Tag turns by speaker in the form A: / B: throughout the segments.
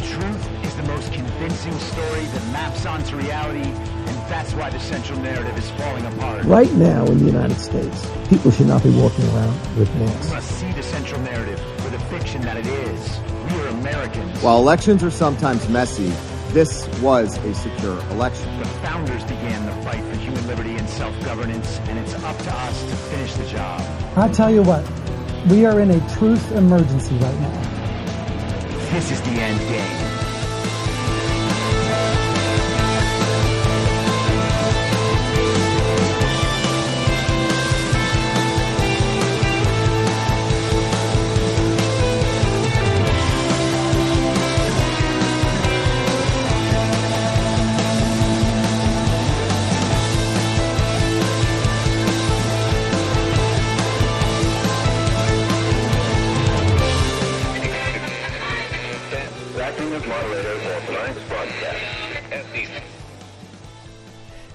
A: truth is the most convincing story that maps onto reality, and that's why the central narrative is falling apart.
B: Right now in the United States, people should not be walking around with masks.
A: We must see the central narrative for the fiction that it is. We are Americans.
C: While elections are sometimes messy, this was a secure election.
A: The founders began the fight for human liberty and self-governance, and it's up to us to finish the job.
D: I'll tell you what, we are in a truth emergency right now.
A: This is the end game.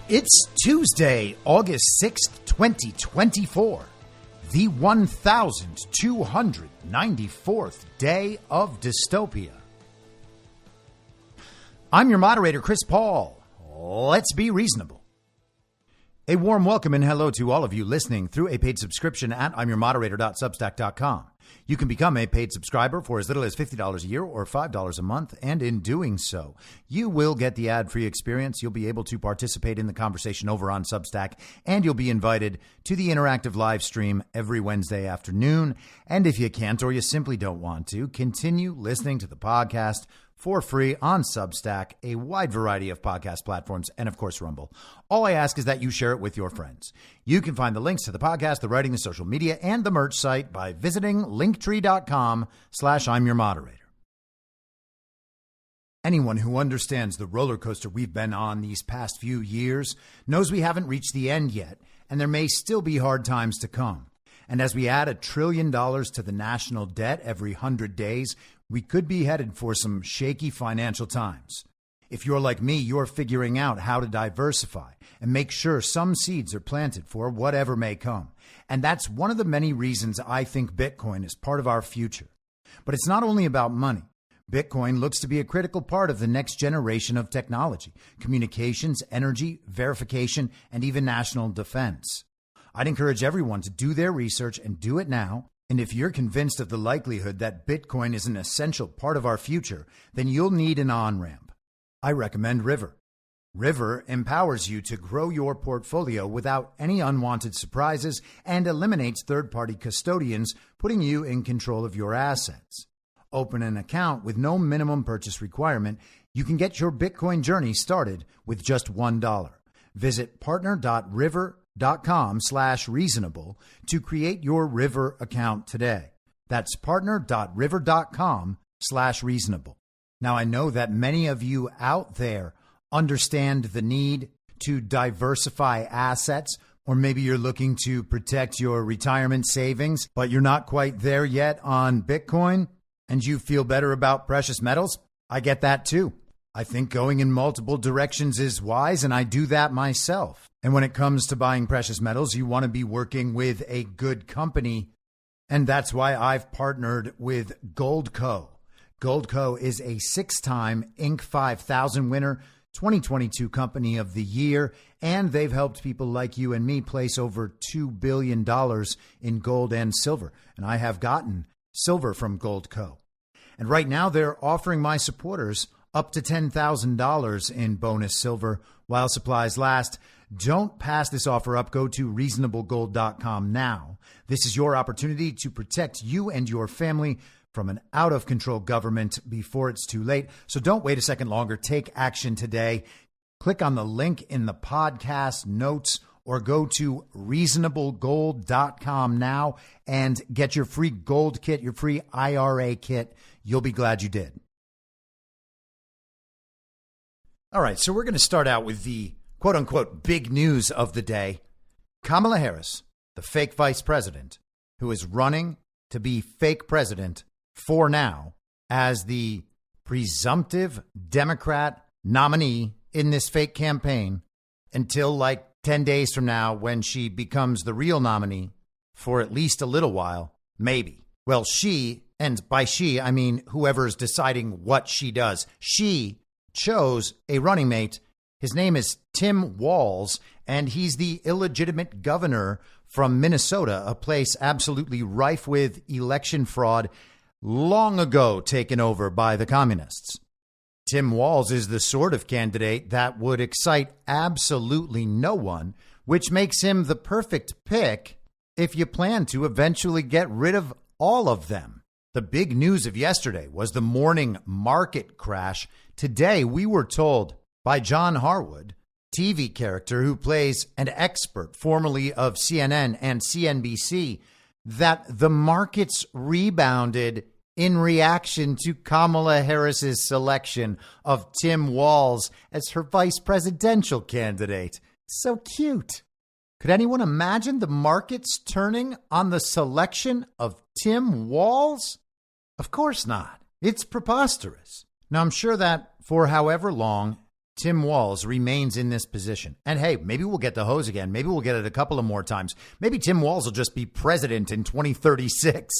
E: It's Tuesday, August 6th, 2024, the 1,294th day of dystopia. I'm your moderator, Chris Paul. Let's be reasonable. A warm welcome and hello to all of you listening through a paid subscription at imyourmoderator.substack.com. You can become a paid subscriber for as little as $50 a year or $5 a month, and in doing so, you will get the ad-free experience. You'll be able to participate in the conversation over on Substack, and you'll be invited to the interactive live stream every Wednesday afternoon. And if you can't or you simply don't want to, continue listening to the podcast for free on Substack, a wide variety of podcast platforms, and of course, Rumble. All I ask is that you share it with your friends. You can find the links to the podcast, the writing, the social media, and the merch site by visiting linktree.com/I'mYourModerator. Anyone who understands the roller coaster we've been on these past few years knows we haven't reached the end yet, and there may still be hard times to come. And as we add $1 trillion to the national debt every 100 days, we could be headed for some shaky financial times. If you're like me, you're figuring out how to diversify and make sure some seeds are planted for whatever may come. And that's one of the many reasons I think Bitcoin is part of our future. But it's not only about money. Bitcoin looks to be a critical part of the next generation of technology, communications, energy, verification, and even national defense. I'd encourage everyone to do their research and do it now. And if you're convinced of the likelihood that Bitcoin is an essential part of our future, then you'll need an on-ramp. I recommend River. River empowers you to grow your portfolio without any unwanted surprises and eliminates third-party custodians, putting you in control of your assets. Open an account with no minimum purchase requirement. You can get your Bitcoin journey started with just $1. Visit partner.river.com/reasonable to create your River account today. That's partner.river.com/reasonable. Now, I know that many of you out there understand the need to diversify assets, or maybe you're looking to protect your retirement savings, but you're not quite there yet on Bitcoin, and you feel better about precious metals. I get that too. I think going in multiple directions is wise, and I do that myself. And when it comes to buying precious metals, you want to be working with a good company, and that's why I've partnered with Goldco. Goldco is a 6-time Inc. 5000 winner, 2022 Company of the Year, and they've helped people like you and me place over $2 billion in gold and silver. And I have gotten silver from Goldco. And right now they're offering my supporters up to $10,000 in bonus silver while supplies last. Don't pass this offer up. Go to reasonablegold.com now. This is your opportunity to protect you and your family from an out-of-control government before it's too late. So don't wait a second longer. Take action today. Click on the link in the podcast notes or go to reasonablegold.com now and get your free gold kit, your free IRA kit. You'll be glad you did. All right, so we're going to start out with the quote-unquote big news of the day. Kamala Harris, the fake vice president, who is running to be fake president for now as the presumptive Democrat nominee in this fake campaign until like 10 days from now when she becomes the real nominee for at least a little while, maybe. Well, she And by she, I mean whoever's deciding what she does. She chose a running mate. His name is Tim Walz, and he's the illegitimate governor from Minnesota, a place absolutely rife with election fraud, long ago taken over by the communists. Tim Walz is the sort of candidate that would excite absolutely no one, which makes him the perfect pick if you plan to eventually get rid of all of them. The big news of yesterday was the morning market crash. Today, we were told by John Harwood, TV character who plays an expert formerly of CNN and CNBC, that the markets rebounded in reaction to Kamala Harris's selection of Tim Walz as her vice presidential candidate. So cute. Could anyone imagine the markets turning on the selection of Tim Walz? Of course not. It's preposterous. Now, I'm sure that for however long Tim Walz remains in this position, and hey, maybe we'll get the hose again. Maybe we'll get it a couple of more times. Maybe Tim Walz will just be president in 2036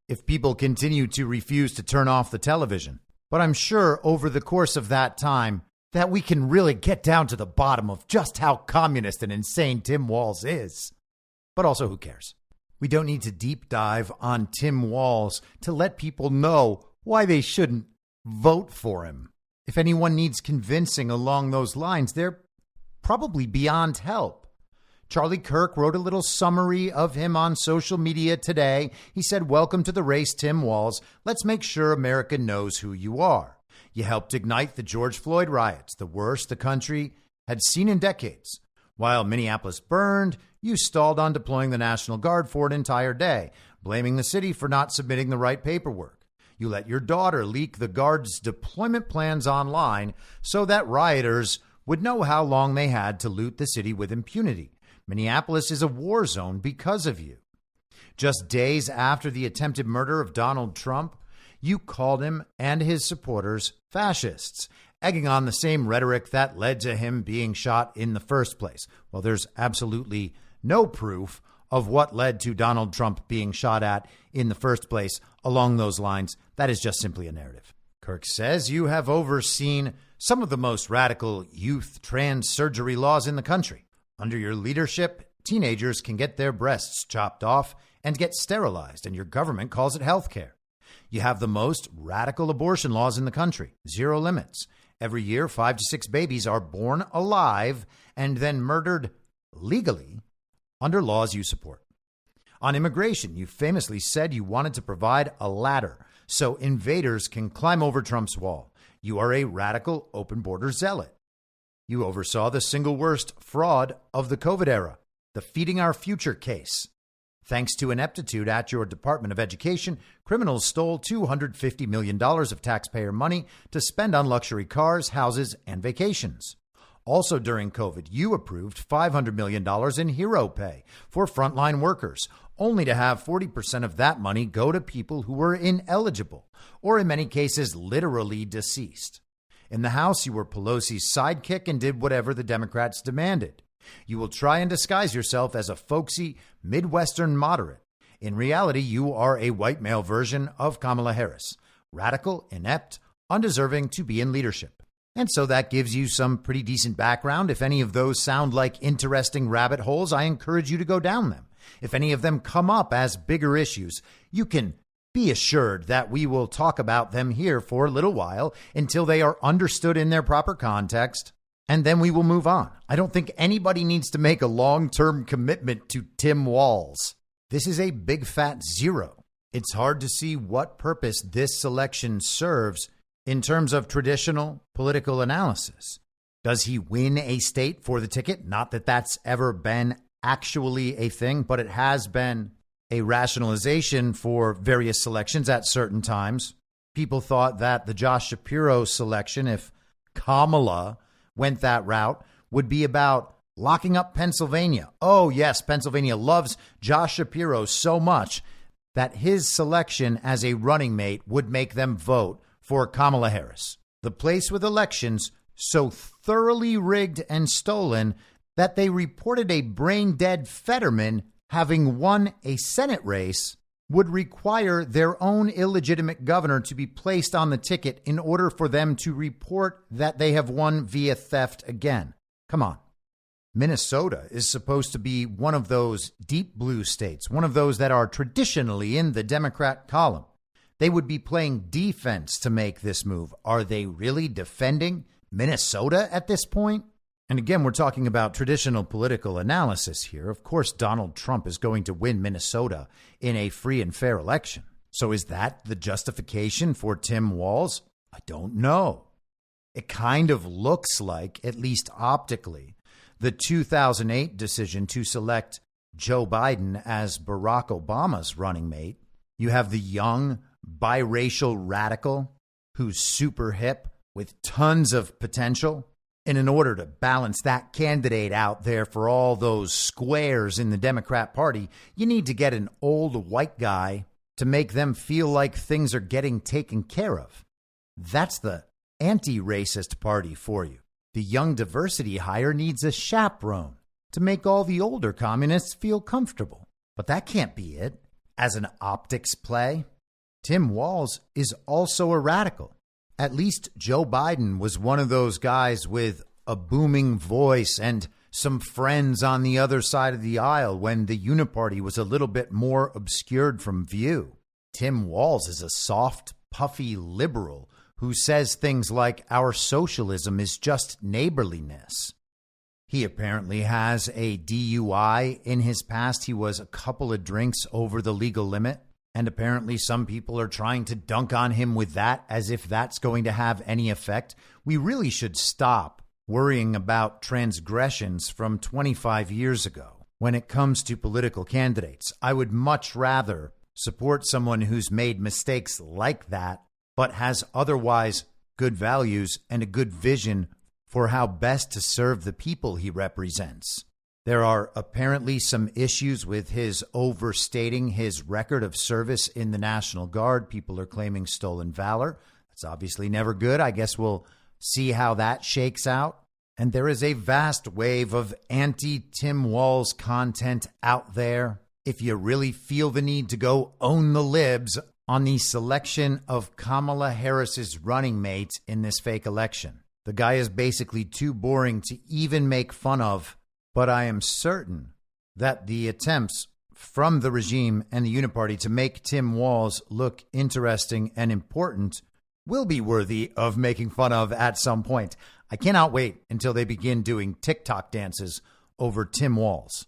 E: if people continue to refuse to turn off the television. But I'm sure over the course of that time that we can really get down to the bottom of just how communist and insane Tim Walz is. But also, who cares? We don't need to deep dive on Tim Walz to let people know why they shouldn't vote for him. If anyone needs convincing along those lines, they're probably beyond help. Charlie Kirk wrote a little summary of him on social media today. He said, "Welcome to the race, Tim Walz. Let's make sure America knows who you are. You helped ignite the George Floyd riots, the worst the country had seen in decades. While Minneapolis burned, you stalled on deploying the National Guard for an entire day, blaming the city for not submitting the right paperwork. You let your daughter leak the Guard's deployment plans online so that rioters would know how long they had to loot the city with impunity. Minneapolis is a war zone because of you. Just days after the attempted murder of Donald Trump, you called him and his supporters fascists, egging on the same rhetoric that led to him being shot in the first place. Well, there's absolutely no proof of what led to Donald Trump being shot at in the first place along those lines. That is just simply a narrative." Kirk says you have overseen some of the most radical youth trans surgery laws in the country. Under your leadership, teenagers can get their breasts chopped off and get sterilized, and your government calls it health care. You have the most radical abortion laws in the country, zero limits. Every year, 5 to 6 babies are born alive and then murdered legally under laws you support. On immigration, you famously said you wanted to provide a ladder so invaders can climb over Trump's wall. You are a radical open border zealot. You oversaw the single worst fraud of the COVID era, the Feeding Our Future case. Thanks to ineptitude at your Department of Education, criminals stole $250 million of taxpayer money to spend on luxury cars, houses, and vacations. Also during COVID, you approved $500 million in hero pay for frontline workers, only to have 40% of that money go to people who were ineligible, or in many cases, literally deceased. In the House, you were Pelosi's sidekick and did whatever the Democrats demanded. You will try and disguise yourself as a folksy Midwestern moderate. In reality, you are a white male version of Kamala Harris, radical, inept, undeserving to be in leadership. And so that gives you some pretty decent background. If any of those sound like interesting rabbit holes, I encourage you to go down them. If any of them come up as bigger issues, you can be assured that we will talk about them here for a little while until they are understood in their proper context, and then we will move on. I don't think anybody needs to make a long-term commitment to Tim Walz. This is a big fat zero. It's hard to see what purpose this selection serves in terms of traditional political analysis. Does he win a state for the ticket? Not that that's ever been actually a thing, but it has been a rationalization for various selections at certain times. People thought that the Josh Shapiro selection, if Kamala went that route, would be about locking up Pennsylvania. Oh, yes, Pennsylvania loves Josh Shapiro so much that his selection as a running mate would make them vote for Kamala Harris. The place with elections so thoroughly rigged and stolen that they reported a brain-dead Fetterman having won a Senate race would require their own illegitimate governor to be placed on the ticket in order for them to report that they have won via theft again. Come on. Minnesota is supposed to be one of those deep blue states, one of those that are traditionally in the Democrat column. They would be playing defense to make this move. Are they really defending Minnesota at this point? And again, we're talking about traditional political analysis here. Of course, Donald Trump is going to win Minnesota in a free and fair election. So is that the justification for Tim Walz? I don't know. It kind of looks like, at least optically, the 2008 decision to select Joe Biden as Barack Obama's running mate. You have the young, biracial radical who's super hip with tons of potential. And in order to balance that candidate out there for all those squares in the Democrat Party, you need to get an old white guy to make them feel like things are getting taken care of. That's the anti-racist party for you. The young diversity hire needs a chaperone to make all the older communists feel comfortable. But that can't be it. As an optics play, Tim Walz is also a radical. At least Joe Biden was one of those guys with a booming voice and some friends on the other side of the aisle when the uniparty was a little bit more obscured from view. Tim Walz is a soft, puffy liberal who says things like our socialism is just neighborliness. He apparently has a DUI in his past. He was a couple of drinks over the legal limit. And apparently some people are trying to dunk on him with that as if that's going to have any effect. We really should stop worrying about transgressions from 25 years ago when it comes to political candidates. I would much rather support someone who's made mistakes like that, but has otherwise good values and a good vision for how best to serve the people he represents. There are apparently some issues with his overstating his record of service in the National Guard. People are claiming stolen valor. That's obviously never good. I guess we'll see how that shakes out. And there is a vast wave of anti-Tim Walz content out there. If you really feel the need to go own the libs on the selection of Kamala Harris's running mate in this fake election. The guy is basically too boring to even make fun of, but I am certain that the attempts from the regime and the Uniparty to make Tim Walz look interesting and important will be worthy of making fun of at some point. I cannot wait until they begin doing TikTok dances over Tim Walz.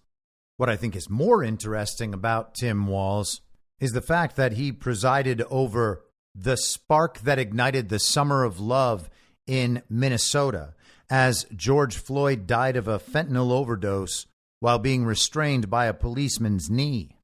E: What I think is more interesting about Tim Walz is the fact that he presided over the spark that ignited the summer of love in Minnesota as George Floyd died of a fentanyl overdose while being restrained by a policeman's knee.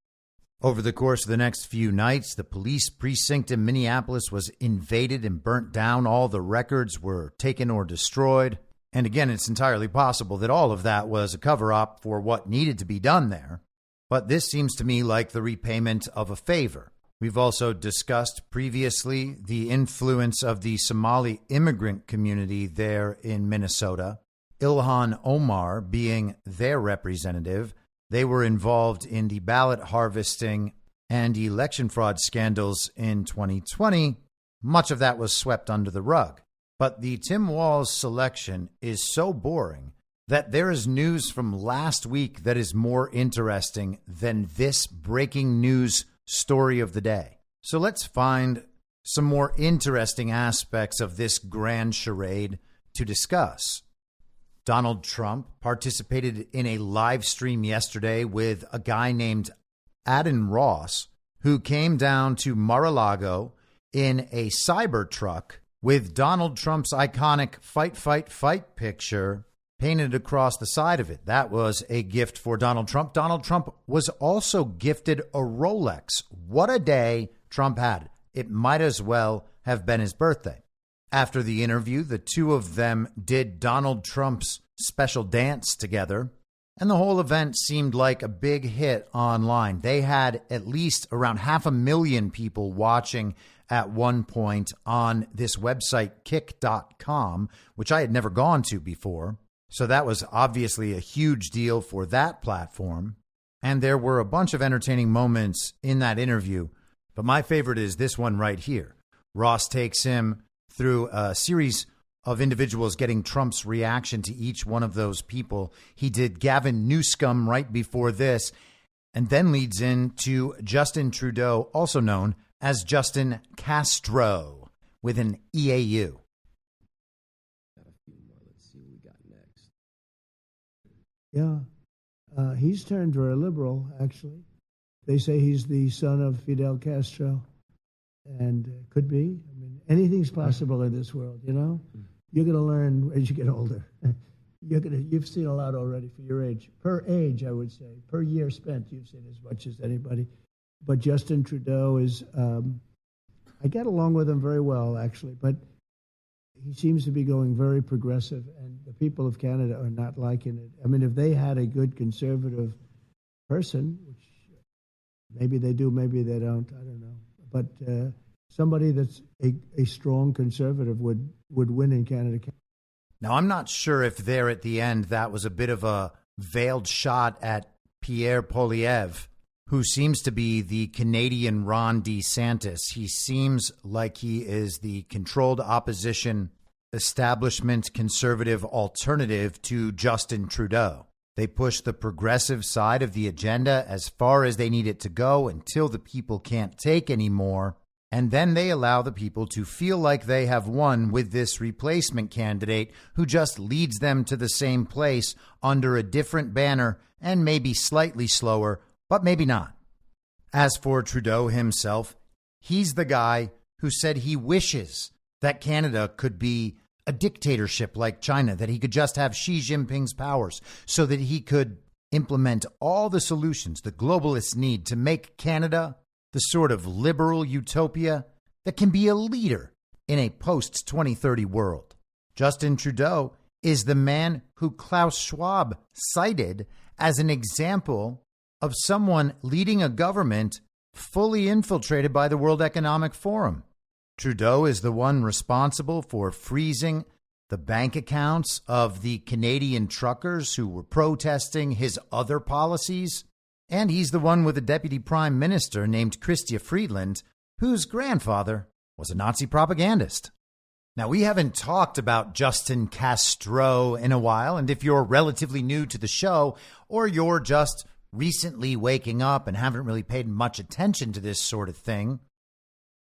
E: Over the course of the next few nights, the police precinct in Minneapolis was invaded and burnt down. All the records were taken or destroyed. And again, it's entirely possible that all of that was a cover-up for what needed to be done there. But this seems to me like the repayment of a favor. We've also discussed previously the influence of the Somali immigrant community there in Minnesota, Ilhan Omar being their representative. They were involved in the ballot harvesting and election fraud scandals in 2020. Much of that was swept under the rug. But the Tim Walz selection is so boring that there is news from last week that is more interesting than this breaking news story of the day. So let's find some more interesting aspects of this grand charade to discuss. Donald Trump participated in a live stream yesterday with a guy named Adin Ross, who came down to Mar-a-Lago in a Cybertruck with Donald Trump's iconic fight, fight, fight picture painted across the side of it. That was a gift for Donald Trump. Donald Trump was also gifted a Rolex. What a day Trump had. It might as well have been his birthday. After the interview, the two of them did Donald Trump's special dance together, and the whole event seemed like a big hit online. They had at least around 500,000 people watching at one point on this website, kick.com, which I had never gone to before. So that was obviously a huge deal for that platform. And there were a bunch of entertaining moments in that interview, but my favorite is this one right here. Ross takes him through a series of individuals getting Trump's reaction to each one of those people. He did Gavin Newsom right before this, and then leads into Justin Trudeau, also known as Justin Castreau, with an EAU.
C: Let's see what we got next.
B: Yeah, he's turned very liberal, actually. They say he's the son of Fidel Castro, and could be. I mean, anything's possible in this world, you know? You're going to learn as you get older. You've seen a lot already for your age. Per age, I would say. Per year spent, you've seen as much as anybody. But Justin Trudeau is, I get along with him very well, actually, but he seems to be going very progressive, and the people of Canada are not liking it. I mean, if they had a good conservative person, which maybe they do, maybe they don't, I don't know. But somebody that's a strong conservative would win in Canada.
E: Now, I'm not sure if there at the end that was a bit of a veiled shot at Pierre Poilievre, who seems to be the Canadian Ron DeSantis. He seems like he is the controlled opposition establishment conservative alternative to Justin Trudeau. They push the progressive side of the agenda as far as they need it to go until the people can't take anymore. And then they allow the people to feel like they have won with this replacement candidate who just leads them to the same place under a different banner and maybe slightly slower, but maybe not. As for Trudeau himself, he's the guy who said he wishes that Canada could be a dictatorship like China, that he could just have Xi Jinping's powers so that he could implement all the solutions the globalists need to make Canada the sort of liberal utopia that can be a leader in a post-2030 world. Justin Trudeau is the man who Klaus Schwab cited as an example of someone leading a government fully infiltrated by the World Economic Forum. Trudeau is the one responsible for freezing the bank accounts of the Canadian truckers who were protesting his other policies. And he's the one with a deputy prime minister named Chrystia Freeland, whose grandfather was a Nazi propagandist. Now, we haven't talked about Justin Castreau in a while, and if you're relatively new to the show, or you're just recently waking up and haven't really paid much attention to this sort of thing,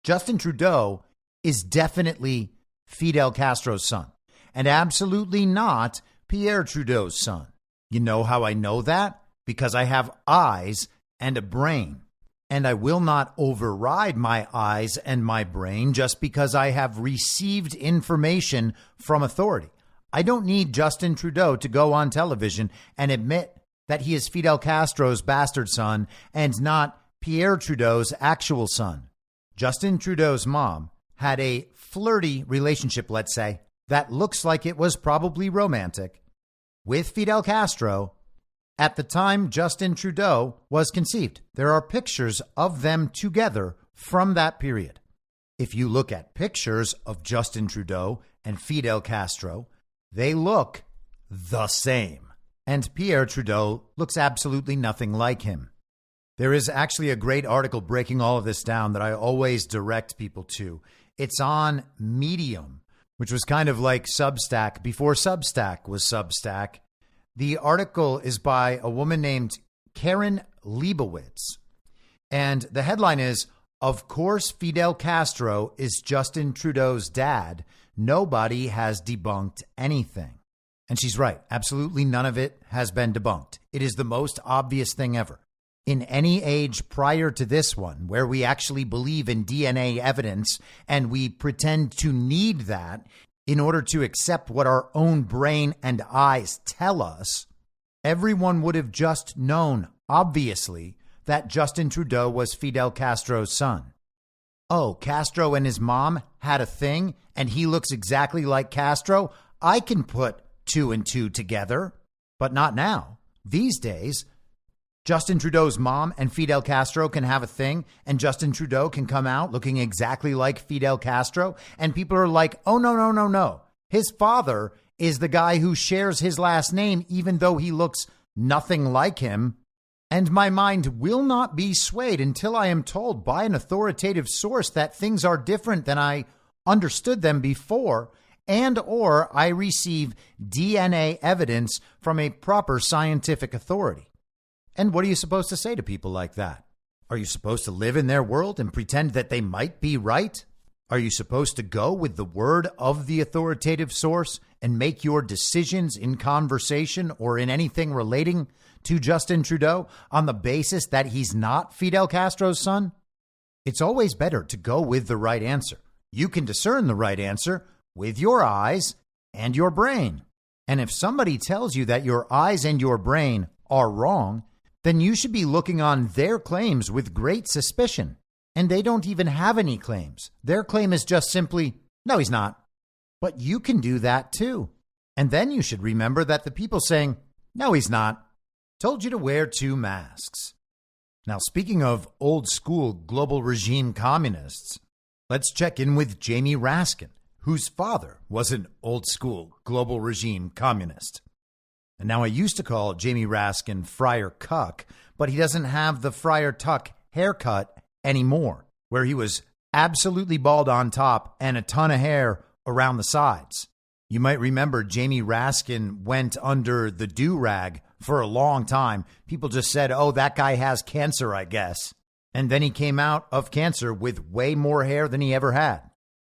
E: Justin Trudeau is definitely Fidel Castro's son, and absolutely not Pierre Trudeau's son. You know how I know that? Because I have eyes and a brain, and I will not override my eyes and my brain just because I have received information from authority. I don't need Justin Trudeau to go on television and admit that he is Fidel Castro's bastard son and not Pierre Trudeau's actual son. Justin Trudeau's mom had a flirty relationship, let's say, that looks like it was probably romantic, with Fidel Castro at the time Justin Trudeau was conceived. There are pictures of them together from that period. If you look at pictures of Justin Trudeau and Fidel Castro, they look the same. And Pierre Trudeau looks absolutely nothing like him. There is actually a great article breaking all of this down that I always direct people to. It's on Medium, which was kind of like Substack before Substack was Substack. The article is by a woman named Karen Leibowitz. And the headline is, "Of course, Fidel Castro is Justin Trudeau's dad. Nobody has debunked anything." And she's right. Absolutely none of it has been debunked. It is the most obvious thing ever. In any age prior to this one, where we actually believe in DNA evidence and we pretend to need that in order to accept what our own brain and eyes tell us, everyone would have just known, obviously, that Justin Trudeau was Fidel Castro's son. Oh, Castro and his mom had a thing and he looks exactly like Castro? I can put 2 and 2 together, but not now. These days, Justin Trudeau's mom and Fidel Castro can have a thing, and Justin Trudeau can come out looking exactly like Fidel Castro, and people are like, oh, no. His father is the guy who shares his last name, even though he looks nothing like him. and my mind will not be swayed until I am told by an authoritative source that things are different than I understood them before, and or I receive DNA evidence from a proper scientific authority. And what are you supposed to say to people like that? Are you supposed to live in their world and pretend that they might be right? Are you supposed to go with the word of the authoritative source and make your decisions in conversation or in anything relating to Justin Trudeau on the basis that he's not Fidel Castro's son? It's always better to go with the right answer. You can discern the right answer with your eyes and your brain. And if somebody tells you that your eyes and your brain are wrong, then you should be looking on their claims with great suspicion. And they don't even have any claims. Their claim is just simply, no, he's not. But you can do that too. And then you should remember that the people saying, no, he's not, told you to wear 2 masks. Now, speaking of old school global regime communists, let's check in with Jamie Raskin, whose father was an old school global regime communist. And now I used to call Jamie Raskin Friar Cuck, but he doesn't have the Friar Tuck haircut anymore, where he was absolutely bald on top and a ton of hair around the sides. You might remember Jamie Raskin went under the do-rag for a long time. People just said, oh, that guy has cancer, I guess. And then he came out of cancer with way more hair than he ever had.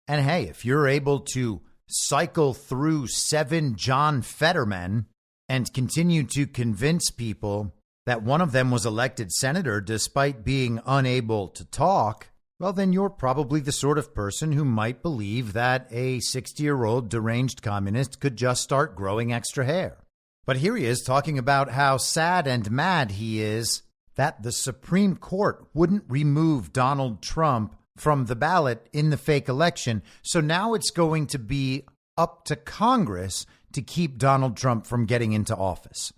E: And hey, if you're able to cycle through 7 John Fetterman and continue to convince people that one of them was elected senator despite being unable to talk, well, then you're probably the sort of person who might believe that a 60-year-old deranged communist could just start growing extra hair. But here he is talking about how sad and mad he is that the Supreme Court wouldn't remove Donald Trump from the ballot in the fake election. So now it's going to be up to Congress to keep Donald Trump from getting into office.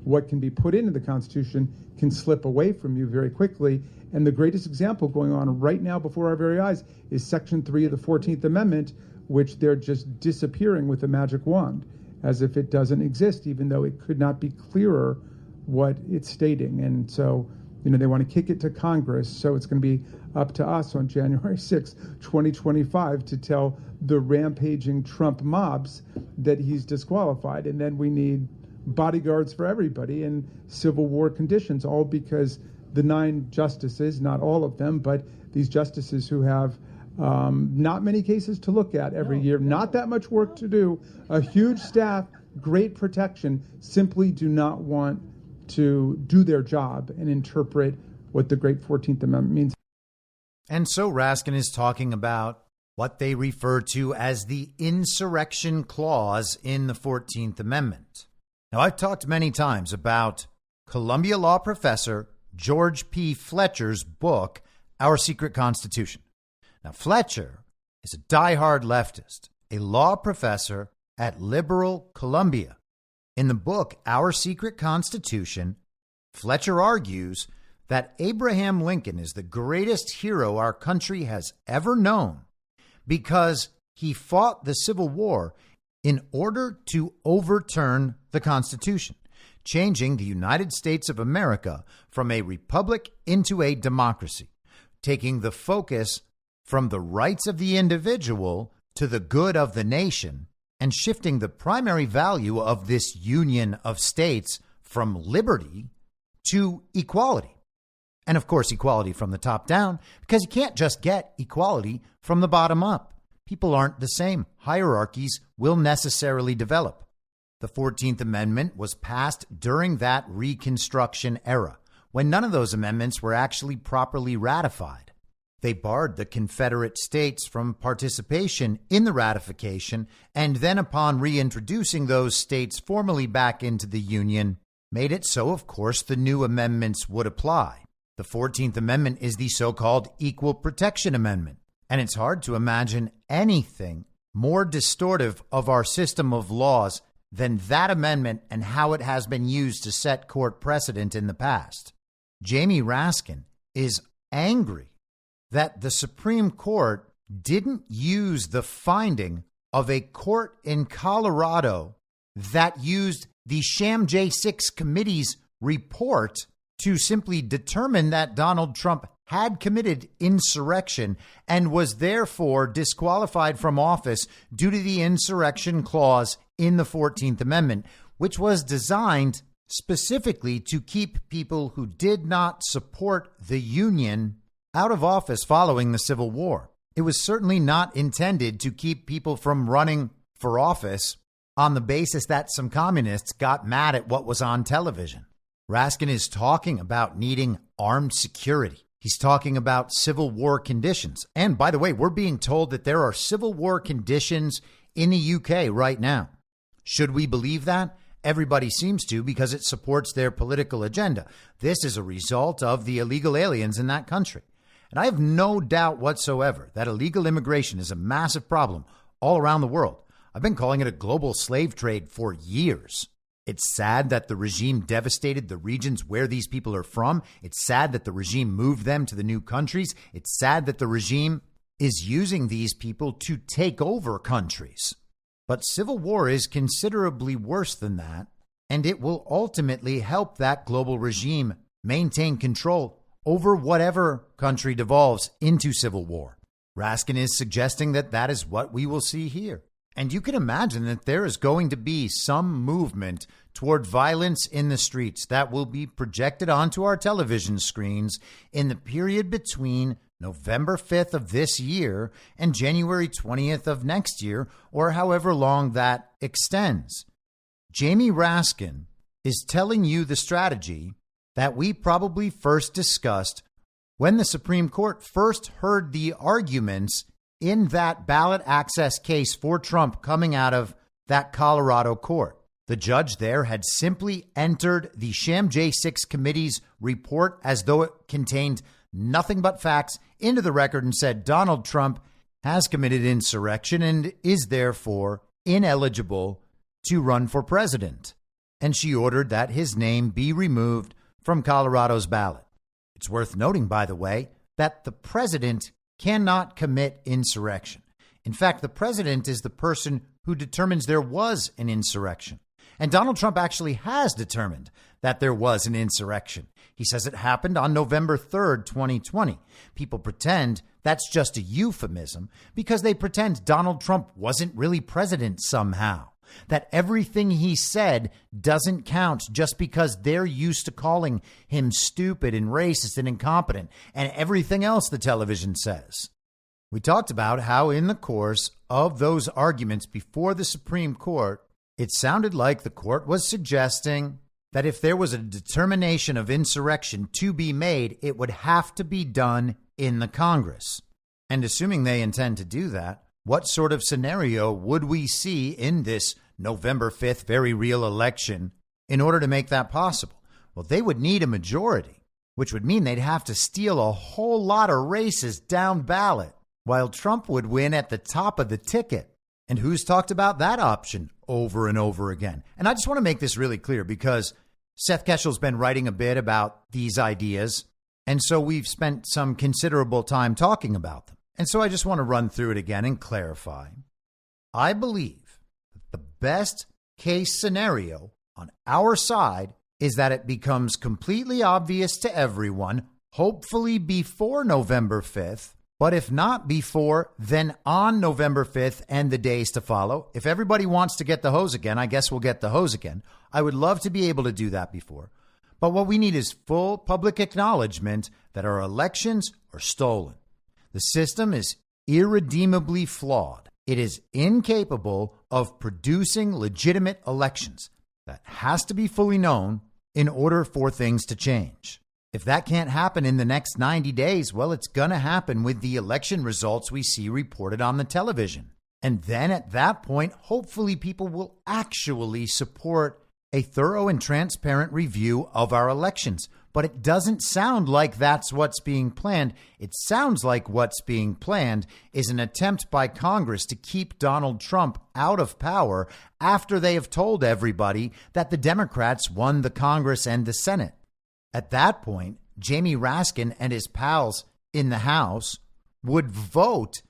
F: What can be put into the Constitution can slip away from you very quickly. And the greatest example going on right now before our very eyes is Section 3 of the 14th Amendment, which they're just disappearing with a magic wand, as if it doesn't exist, even though it could not be clearer what it's stating. And so, they want to kick it to Congress. So it's going to be up to us on January 6, 2025, to tell the rampaging Trump mobs that he's disqualified. And then we need bodyguards for everybody in Civil War conditions, all because the 9 justices, not all of them, but these justices who have not many cases to look at every year, not that much work to do, a huge staff, great protection, simply do not want to do their job and interpret what the great 14th Amendment means.
E: And so Raskin is talking about what they refer to as the insurrection clause in the 14th Amendment. Now, I've talked many times about Columbia law professor George P. Fletcher's book, Our Secret Constitution. Now, Fletcher is a diehard leftist, a law professor at liberal Columbia. In the book, Our Secret Constitution, Fletcher argues that Abraham Lincoln is the greatest hero our country has ever known because he fought the Civil War in order to overturn the Constitution, changing the United States of America from a republic into a democracy, taking the focus from the rights of the individual to the good of the nation, and shifting the primary value of this union of states from liberty to equality. And of course, equality from the top down, because you can't just get equality from the bottom up. People aren't the same. Hierarchies will necessarily develop. The 14th Amendment was passed during that Reconstruction era, when none of those amendments were actually properly ratified. They barred the Confederate states from participation in the ratification, and then upon reintroducing those states formally back into the Union, made it so, of course, the new amendments would apply. The 14th Amendment is the so-called Equal Protection Amendment, and it's hard to imagine anything more distortive of our system of laws than that amendment and how it has been used to set court precedent in the past. Jamie Raskin is angry that the Supreme Court didn't use the finding of a court in Colorado that used the Sham J6 committee's report to simply determine that Donald Trump had committed insurrection and was therefore disqualified from office due to the insurrection clause in the 14th Amendment, which was designed specifically to keep people who did not support the Union out of office following the Civil War. It was certainly not intended to keep people from running for office on the basis that some communists got mad at what was on television. Raskin is talking about needing armed security. He's talking about Civil War conditions. And by the way, we're being told that there are Civil War conditions in the UK right now. Should we believe that? Everybody seems to, because it supports their political agenda. This is a result of the illegal aliens in that country. And I have no doubt whatsoever that illegal immigration is a massive problem all around the world. I've been calling it a global slave trade for years. It's sad that the regime devastated the regions where these people are from. It's sad that the regime moved them to the new countries. It's sad that the regime is using these people to take over countries. But civil war is considerably worse than that, and it will ultimately help that global regime maintain control over whatever country devolves into civil war. Raskin is suggesting that that is what we will see here. And you can imagine that there is going to be some movement toward violence in the streets that will be projected onto our television screens in the period between November 5th of this year and January 20th of next year, or however long that extends. Jamie Raskin is telling you the strategy that we probably first discussed when the Supreme Court first heard the arguments in that ballot access case for Trump coming out of that Colorado court. The judge there had simply entered the Sham J6 committee's report as though it contained nothing but facts into the record and said Donald Trump has committed insurrection and is therefore ineligible to run for president. And she ordered that his name be removed from Colorado's ballot. It's worth noting, by the way, that the president cannot commit insurrection. In fact, the president is the person who determines there was an insurrection. And Donald Trump actually has determined that there was an insurrection. He says it happened on November 3rd, 2020. People pretend that's just a euphemism because they pretend Donald Trump wasn't really president somehow. That everything he said doesn't count just because they're used to calling him stupid and racist and incompetent and everything else the television says. We talked about how in the course of those arguments before the Supreme Court, it sounded like the court was suggesting that if there was a determination of insurrection to be made, it would have to be done in the Congress. And assuming they intend to do that, what sort of scenario would we see in this November 5th very real election in order to make that possible? Well, they would need a majority, which would mean they'd have to steal a whole lot of races down ballot, while Trump would win at the top of the ticket. And who's talked about that option over and over again? And I just want to make this really clear because Seth Keshel's been writing a bit about these ideas, and so we've spent some considerable time talking about them. And so I just want to run through it again and clarify. I believe that the best case scenario on our side is that it becomes completely obvious to everyone, hopefully before November 5th, but if not before, then on November 5th and the days to follow. If everybody wants to get the hose again, I guess we'll get the hose again. I would love to be able to do that before. But what we need is full public acknowledgement that our elections are stolen. The system is irredeemably flawed. It is incapable of producing legitimate elections. That has to be fully known in order for things to change. If that can't happen in the next 90 days, well, it's going to happen with the election results we see reported on the television. And then at that point, hopefully people will actually support a thorough and transparent review of our elections. But it doesn't sound like that's what's being planned. It sounds like what's being planned is an attempt by Congress to keep Donald Trump out of power after they have told everybody that the Democrats won the Congress and the Senate. At that point, Jamie Raskin and his pals in the House would vote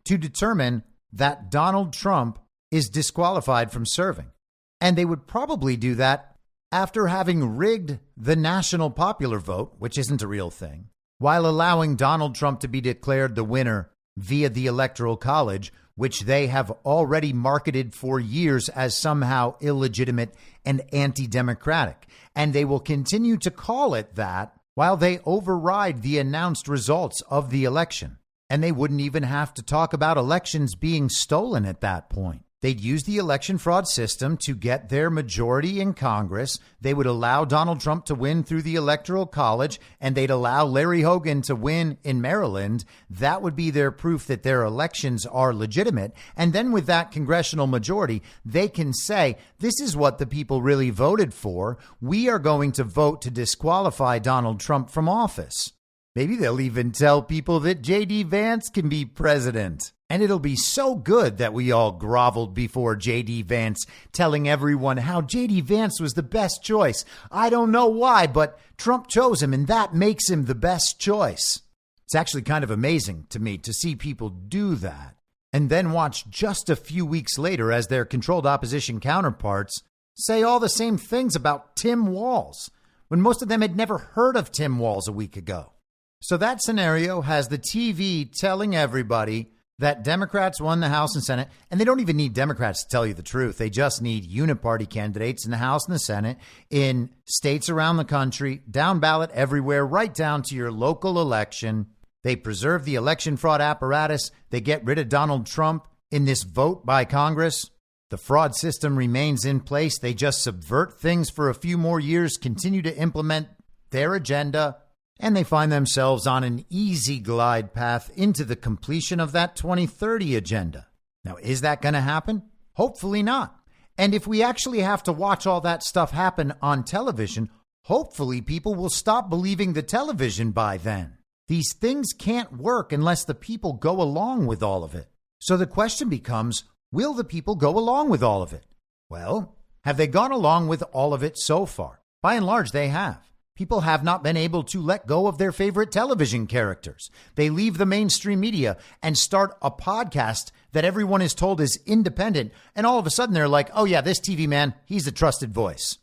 E: to determine that Donald Trump is disqualified from serving. And they would probably do that after having rigged the national popular vote, which isn't a real thing, while allowing Donald Trump to be declared the winner via the Electoral College, which they have already marketed for years as somehow illegitimate and anti-democratic. And they will continue to call it that while they override the announced results of the election. And they wouldn't even have to talk about elections being stolen at that point. They'd use the election fraud system to get their majority in Congress. They would allow Donald Trump to win through the Electoral College, and they'd allow Larry Hogan to win in Maryland. That would be their proof that their elections are legitimate. And then with that congressional majority, they can say, this is what the people really voted for. We are going to vote to disqualify Donald Trump from office. Maybe they'll even tell people that J.D. Vance can be president. And it'll be so good that we all groveled before J.D. Vance, telling everyone how J.D. Vance was the best choice. I don't know why, but Trump chose him, and that makes him the best choice. It's actually kind of amazing to me to see people do that, and then watch just a few weeks later as their controlled opposition counterparts say all the same things about Tim Walz, when most of them had never heard of Tim Walz a week ago. So that scenario has the TV telling everybody that Democrats won the House and Senate, and they don't even need Democrats to tell you the truth. They just need uniparty candidates in the House and the Senate in states around the country, down ballot everywhere, right down to your local election. They preserve the election fraud apparatus. They get rid of Donald Trump in this vote by Congress. The fraud system remains in place. They just subvert things for a few more years, continue to implement their agenda, and they find themselves on an easy glide path into the completion of that 2030 agenda. Now, is that going to happen? Hopefully not. And if we actually have to watch all that stuff happen on television, hopefully people will stop believing the television by then. These things can't work unless the people go along with all of it. So the question becomes, will the people go along with all of it? Well, have they gone along with all of it so far? By and large, they have. People have not been able to let go of their favorite television characters. They leave the mainstream media and start a podcast that everyone is told is independent. And all of a sudden they're like, oh yeah, this TV man, he's a trusted voice.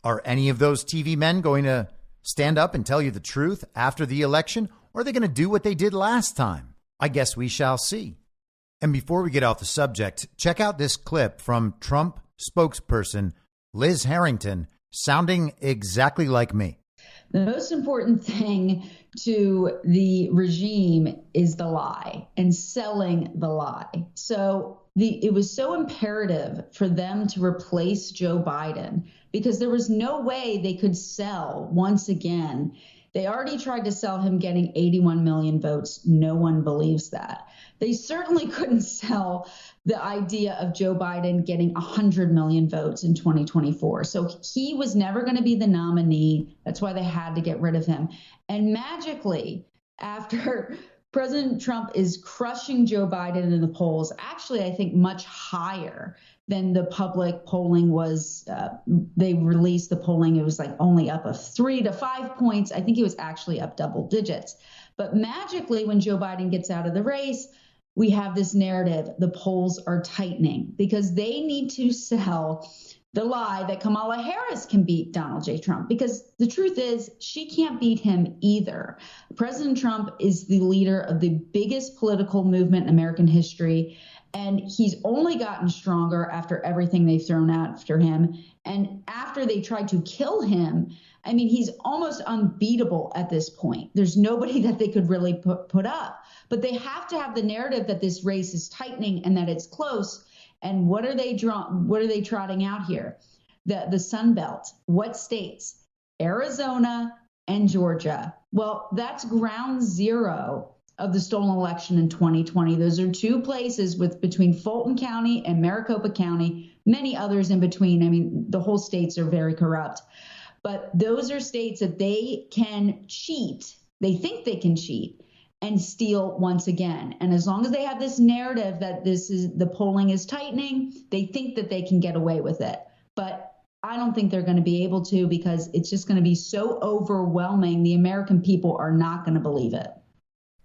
E: Are any of those TV men going to stand up and tell you the truth after the election? Or are they going to do what they did last time? I guess we shall see. And before we get off the subject, check out this clip from Trump spokesperson Liz Harrington sounding exactly like me.
G: The most important thing to the regime is the lie and selling the lie. So it was so imperative for them to replace Joe Biden because there was no way they could sell once again. They already tried to sell him getting 81 million votes. No one believes that. They certainly couldn't sell the idea of Joe Biden getting 100 million votes in 2024. So he was never going to be the nominee. That's why they had to get rid of him. And magically, after President Trump is crushing Joe Biden in the polls, actually, I think much higher than the public polling was. They released the polling. It was like only up of 3 to 5 points. I think it was actually up double digits. But magically, when Joe Biden gets out of the race, we have this narrative, the polls are tightening because they need to sell the lie that Kamala Harris can beat Donald J. Trump, because the truth is she can't beat him either. President Trump is the leader of the biggest political movement in American history, and he's only gotten stronger after everything they've thrown after him. And after they tried to kill him, I mean, he's almost unbeatable at this point. There's nobody that they could really put up. But they have to have the narrative that this race is tightening and that it's close. And what are they trotting out here? The Sun Belt. What states? Arizona and Georgia. Well, that's ground zero of the stolen election in 2020. Those are two places between Fulton County and Maricopa County, many others in between. I mean, the whole states are very corrupt. But those are states that they can cheat. They think they can cheat and steal once again. And as long as they have this narrative that the polling is tightening, they think that they can get away with it. But I don't think they're going to be able to, because it's just going to be so overwhelming. The American people are not going to believe it.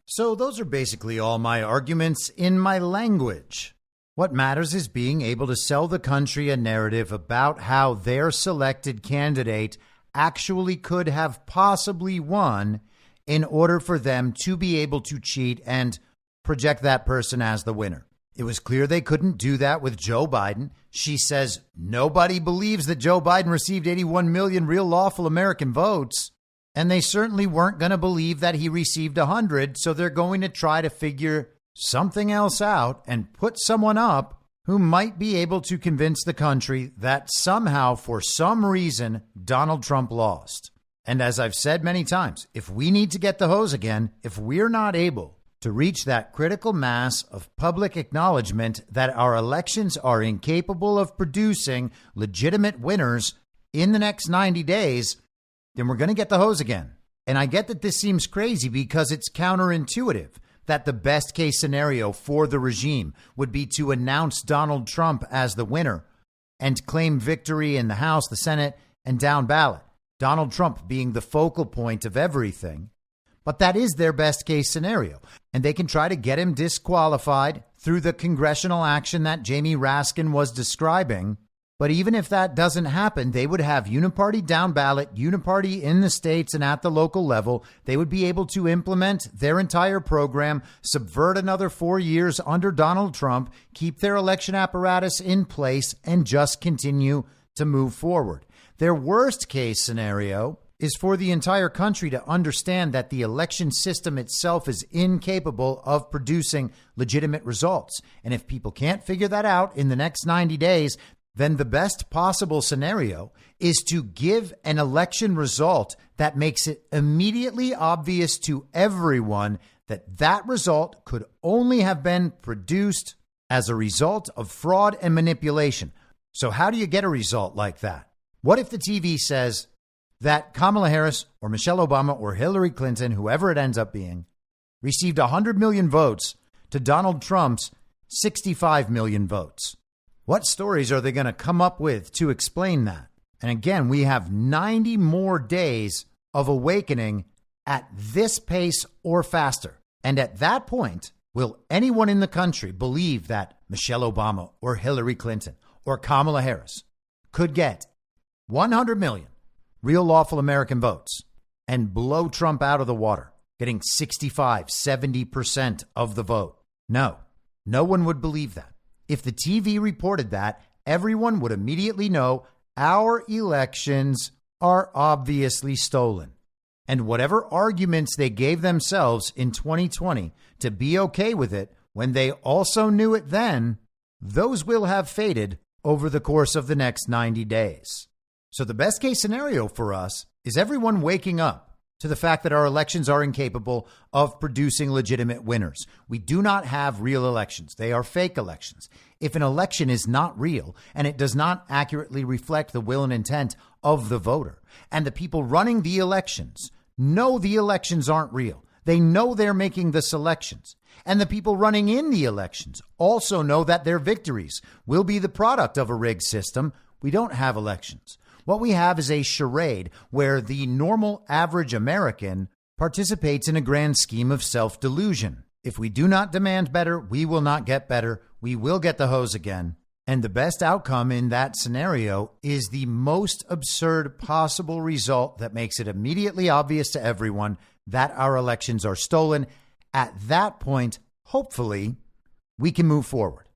E: So those are basically all my arguments in my language. What matters is being able to sell the country a narrative about how their selected candidate actually could have possibly won in order for them to be able to cheat and project that person as the winner. It was clear they couldn't do that with Joe Biden. She says nobody believes that Joe Biden received 81 million real lawful American votes, and they certainly weren't going to believe that he received 100, so they're going to try to figure something else out and put someone up who might be able to convince the country that somehow, for some reason, Donald Trump lost. And as I've said many times, if we need to get the hose again, if we're not able to reach that critical mass of public acknowledgement that our elections are incapable of producing legitimate winners in the next 90 days, then we're going to get the hose again. And I get that this seems crazy because it's counterintuitive that the best case scenario for the regime would be to announce Donald Trump as the winner and claim victory in the House, the Senate, and down ballot. Donald Trump being the focal point of everything. But that is their best case scenario. And they can try to get him disqualified through the congressional action that Jamie Raskin was describing. But even if that doesn't happen, they would have uniparty down ballot, uniparty in the states and at the local level. They would be able to implement their entire program, subvert another 4 years under Donald Trump, keep their election apparatus in place, and just continue to move forward. Their worst case scenario is for the entire country to understand that the election system itself is incapable of producing legitimate results. And if people can't figure that out in the next 90 days, then the best possible scenario is to give an election result that makes it immediately obvious to everyone that that result could only have been produced as a result of fraud and manipulation. So how do you get a result like that? What if the TV says that Kamala Harris or Michelle Obama or Hillary Clinton, whoever it ends up being, received 100 million votes to Donald Trump's 65 million votes? What stories are they going to come up with to explain that? And again, we have 90 more days of awakening at this pace or faster. And at that point, will anyone in the country believe that Michelle Obama or Hillary Clinton or Kamala Harris could get 100 million real lawful American votes and blow Trump out of the water, getting 65, 70% of the vote? No one would believe that. If the TV reported that, everyone would immediately know our elections are obviously stolen. And whatever arguments they gave themselves in 2020 to be okay with it when they also knew it then, those will have faded over the course of the next 90 days. So the best case scenario for us is everyone waking up to the fact that our elections are incapable of producing legitimate winners. We do not have real elections. They are fake elections. If an election is not real and it does not accurately reflect the will and intent of the voter, and the people running the elections know the elections aren't real, they know they're making the selections, and the people running in the elections also know that their victories will be the product of a rigged system, we don't have elections. What we have is a charade where the normal average American participates in a grand scheme of self-delusion. If we do not demand better, we will not get better. We will get the hose again. And the best outcome in that scenario is the most absurd possible result that makes it immediately obvious to everyone that our elections are stolen. At that point, hopefully, we can move forward.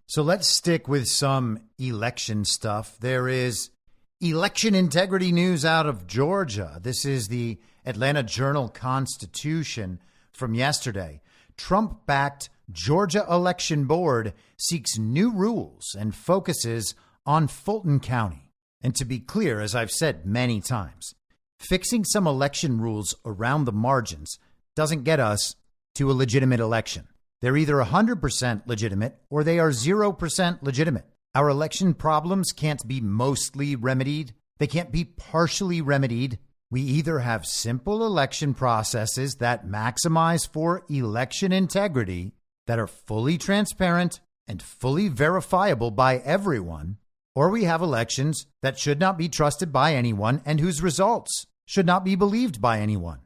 E: So let's stick with some election stuff. There is election integrity news out of Georgia. This is the Atlanta Journal-Constitution from yesterday. Trump-backed Georgia Election Board seeks new rules and focuses on Fulton County. And to be clear, as I've said many times, fixing some election rules around the margins doesn't get us to a legitimate election. They're either 100% legitimate or they are 0% legitimate. Our election problems can't be mostly remedied. They can't be partially remedied. We either have simple election processes that maximize for election integrity, that are fully transparent and fully verifiable by everyone, or we have elections that should not be trusted by anyone and whose results should not be believed by anyone.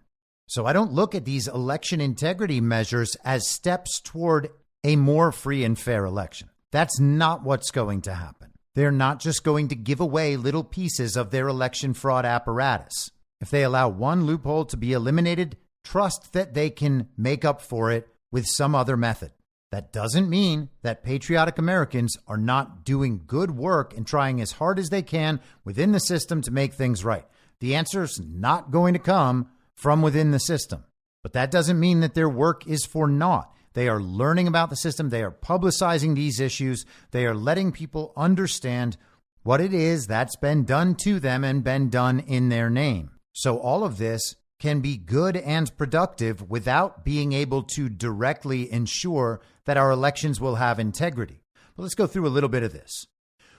E: So I don't look at these election integrity measures as steps toward a more free and fair election. That's not what's going to happen. They're not just going to give away little pieces of their election fraud apparatus. If they allow one loophole to be eliminated, trust that they can make up for it with some other method. That doesn't mean that patriotic Americans are not doing good work and trying as hard as they can within the system to make things right. The answer is not going to come from within the system. But that doesn't mean that their work is for naught. They are learning about the system. They are publicizing these issues. They are letting people understand what it is that's been done to them and been done in their name. So all of this can be good and productive without being able to directly ensure that our elections will have integrity. But let's go through a little bit of this.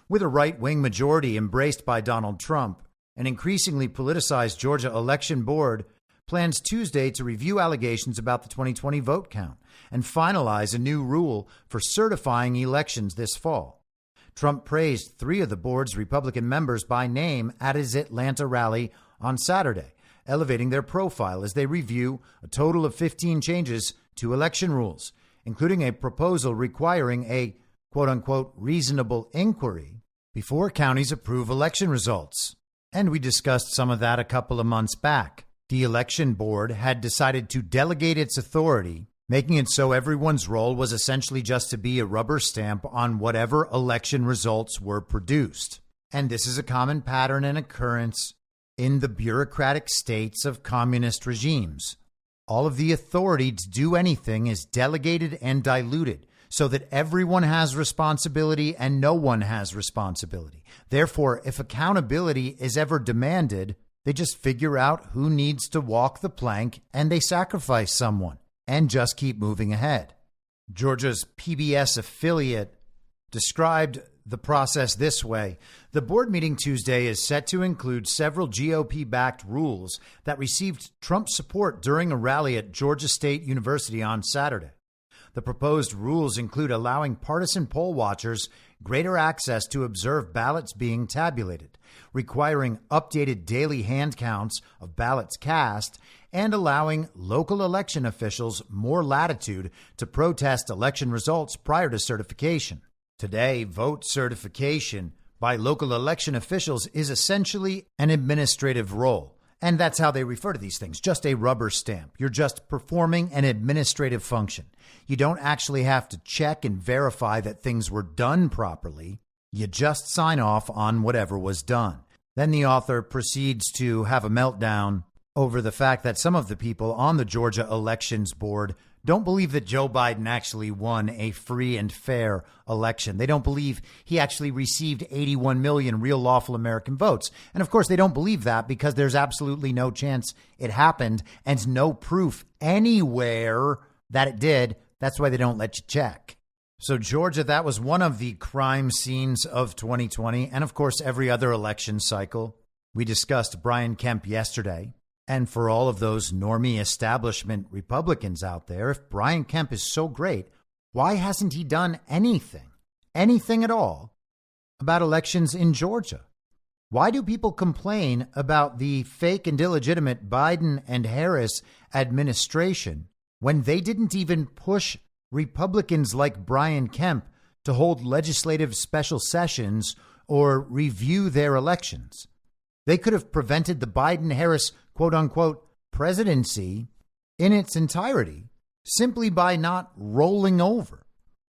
E: With a right-wing majority embraced by Donald Trump, an increasingly politicized Georgia election board plans Tuesday to review allegations about the 2020 vote count and finalize a new rule for certifying elections this fall. Trump praised 3 of the board's Republican members by name at his Atlanta rally on Saturday, elevating their profile as they review a total of 15 changes to election rules, including a proposal requiring a quote-unquote reasonable inquiry before counties approve election results. And we discussed some of that a couple of months back. The election board had decided to delegate its authority, making it so everyone's role was essentially just to be a rubber stamp on whatever election results were produced. And this is a common pattern and occurrence in the bureaucratic states of communist regimes. All of the authority to do anything is delegated and diluted so that everyone has responsibility and no one has responsibility. Therefore, if accountability is ever demanded, they just figure out who needs to walk the plank and they sacrifice someone and just keep moving ahead. Georgia's PBS affiliate described the process this way. The board meeting Tuesday is set to include several GOP-backed rules that received Trump support during a rally at Georgia State University on Saturday. The proposed rules include allowing partisan poll watchers greater access to observe ballots being tabulated, requiring updated daily hand counts of ballots cast, and allowing local election officials more latitude to protest election results prior to certification. Today, vote certification by local election officials is essentially an administrative role. And that's how they refer to these things, just a rubber stamp. You're just performing an administrative function. You don't actually have to check and verify that things were done properly. You just sign off on whatever was done. Then the author proceeds to have a meltdown over the fact that some of the people on the Georgia Elections Board don't believe that Joe Biden actually won a free and fair election. They don't believe he actually received 81 million real lawful American votes. And of course, they don't believe that because there's absolutely no chance it happened and no proof anywhere that it did. That's why they don't let you check. So Georgia, that was one of the crime scenes of 2020. And of course, every other election cycle. We discussed Brian Kemp yesterday. And for all of those normie establishment Republicans out there, if Brian Kemp is so great, why hasn't he done anything at all about elections in Georgia? Why do people complain about the fake and illegitimate Biden and Harris administration when they didn't even push Republicans like Brian Kemp to hold legislative special sessions or review their elections? They could have prevented the Biden-Harris quote-unquote presidency in its entirety simply by not rolling over.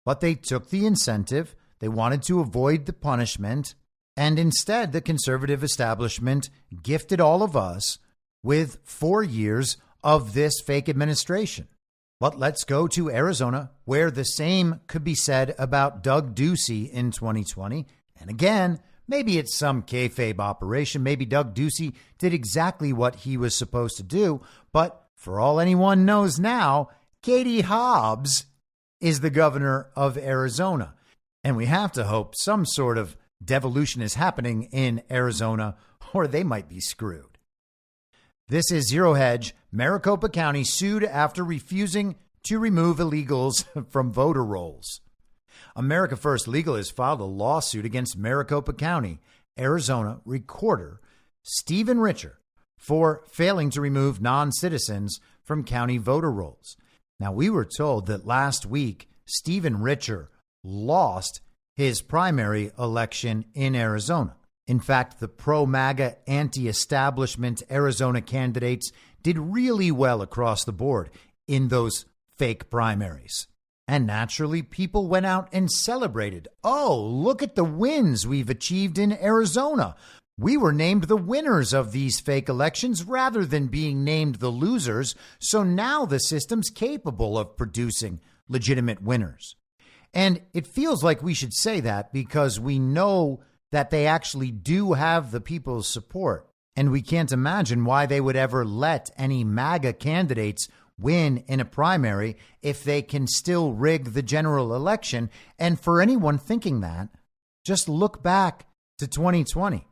E: But they took the incentive, they wanted to avoid the punishment, and instead the conservative establishment gifted all of us with 4 years of this fake administration. But let's go to Arizona, where the same could be said about Doug Ducey in 2020. And again, maybe it's some kayfabe operation. Maybe Doug Ducey did exactly what he was supposed to do. But for all anyone knows now, Katie Hobbs is the governor of Arizona. And we have to hope some sort of devolution is happening in Arizona, or they might be screwed. This is Zero Hedge. Maricopa County sued after refusing to remove illegals from voter rolls. America First Legal has filed a lawsuit against Maricopa County, Arizona recorder Stephen Richer for failing to remove non-citizens from county voter rolls. Now, we were told that last week, Stephen Richer lost his primary election in Arizona. In fact, the pro-MAGA, anti-establishment Arizona candidates did really well across the board in those fake primaries. And naturally, people went out and celebrated. Oh, look at the wins we've achieved in Arizona. We were named the winners of these fake elections rather than being named the losers. So now the system's capable of producing legitimate winners. And it feels like we should say that because we know that they actually do have the people's support. And we can't imagine why they would ever let any MAGA candidates win in a primary if they can still rig the general election. And for anyone thinking that, just look back to 2020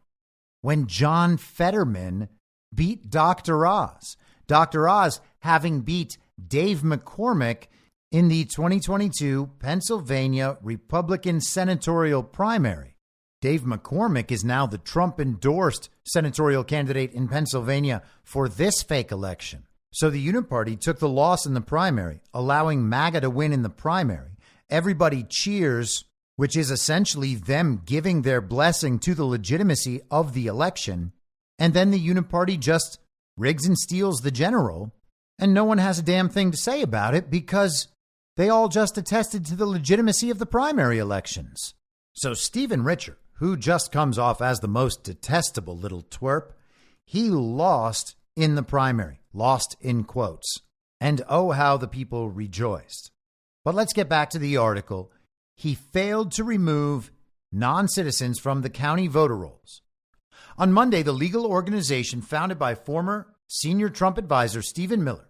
E: when John Fetterman beat Dr. Oz. Dr. Oz having beat Dave McCormick in the 2022 Pennsylvania Republican senatorial primary. Dave McCormick is now the Trump-endorsed senatorial candidate in Pennsylvania for this fake election. So the Uniparty took the loss in the primary, allowing MAGA to win in the primary. Everybody cheers, which is essentially them giving their blessing to the legitimacy of the election. And then the Uniparty just rigs and steals the general, and no one has a damn thing to say about it because they all just attested to the legitimacy of the primary elections. So Stephen Richer, who just comes off as the most detestable little twerp, he lost in the primary, lost in quotes. And oh, how the people rejoiced. But let's get back to the article. He failed to remove non-citizens from the county voter rolls. On Monday, the legal organization founded by former senior Trump advisor Stephen Miller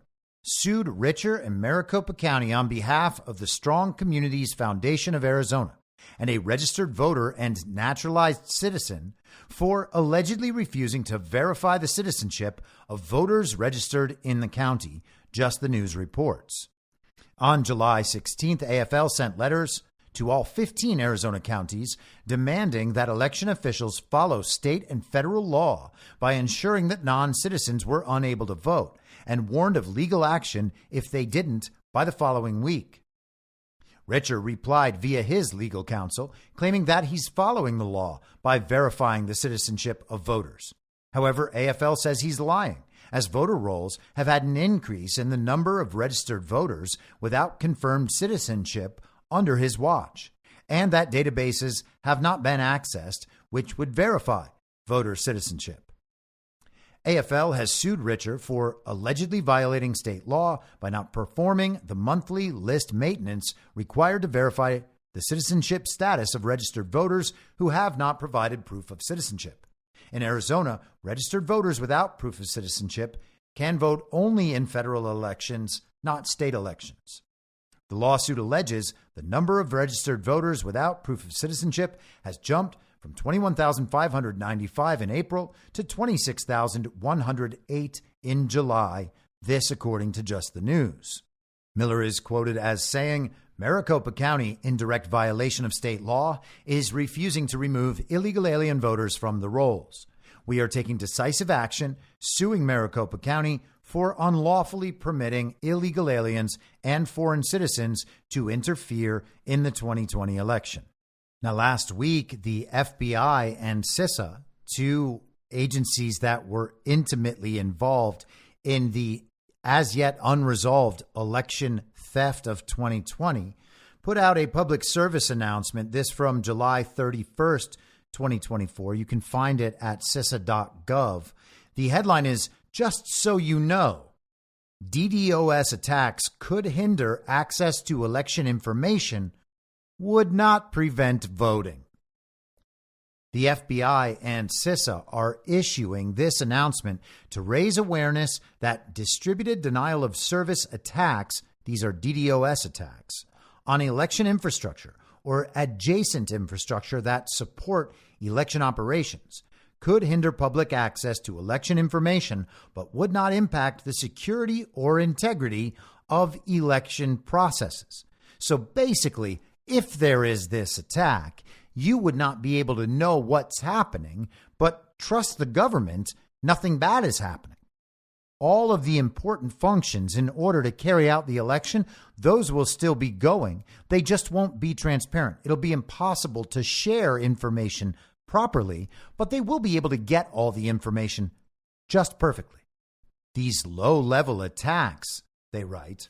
E: sued Richer and Maricopa County on behalf of the Strong Communities Foundation of Arizona and a registered voter and naturalized citizen for allegedly refusing to verify the citizenship of voters registered in the county, Just the News reports. On July 16th, AFL sent letters to all 15 Arizona counties demanding that election officials follow state and federal law by ensuring that non-citizens were unable to vote, and warned of legal action if they didn't by the following week. Richer replied via his legal counsel, claiming that he's following the law by verifying the citizenship of voters. However, AFL says he's lying, as voter rolls have had an increase in the number of registered voters without confirmed citizenship under his watch, and that databases have not been accessed which would verify voter citizenship. AFL has sued Richer for allegedly violating state law by not performing the monthly list maintenance required to verify the citizenship status of registered voters who have not provided proof of citizenship. In Arizona, registered voters without proof of citizenship can vote only in federal elections, not state elections. The lawsuit alleges the number of registered voters without proof of citizenship has jumped from 21,595 in April to 26,108 in July, this according to Just the News. Miller is quoted as saying, Maricopa County, in direct violation of state law, is refusing to remove illegal alien voters from the rolls. We are taking decisive action, suing Maricopa County for unlawfully permitting illegal aliens and foreign citizens to interfere in the 2020 election. Now, last week, the FBI and CISA, two agencies that were intimately involved in the as yet unresolved election theft of 2020, put out a public service announcement, this from July 31st, 2024. You can find it at CISA.gov. The headline is, Just so you know, DDoS attacks could hinder access to election information, would not prevent voting. The FBI and CISA are issuing this announcement to raise awareness that distributed denial of service attacks, these are DDoS attacks, on election infrastructure or adjacent infrastructure that support election operations could hinder public access to election information, but would not impact the security or integrity of election processes. So basically, if there is this attack, you would not be able to know what's happening, but trust the government, nothing bad is happening. all of the important functions in order to carry out the election, those will still be going. They just won't be transparent. It'll be impossible to share information properly, but they will be able to get all the information just perfectly. These low-level attacks, they write,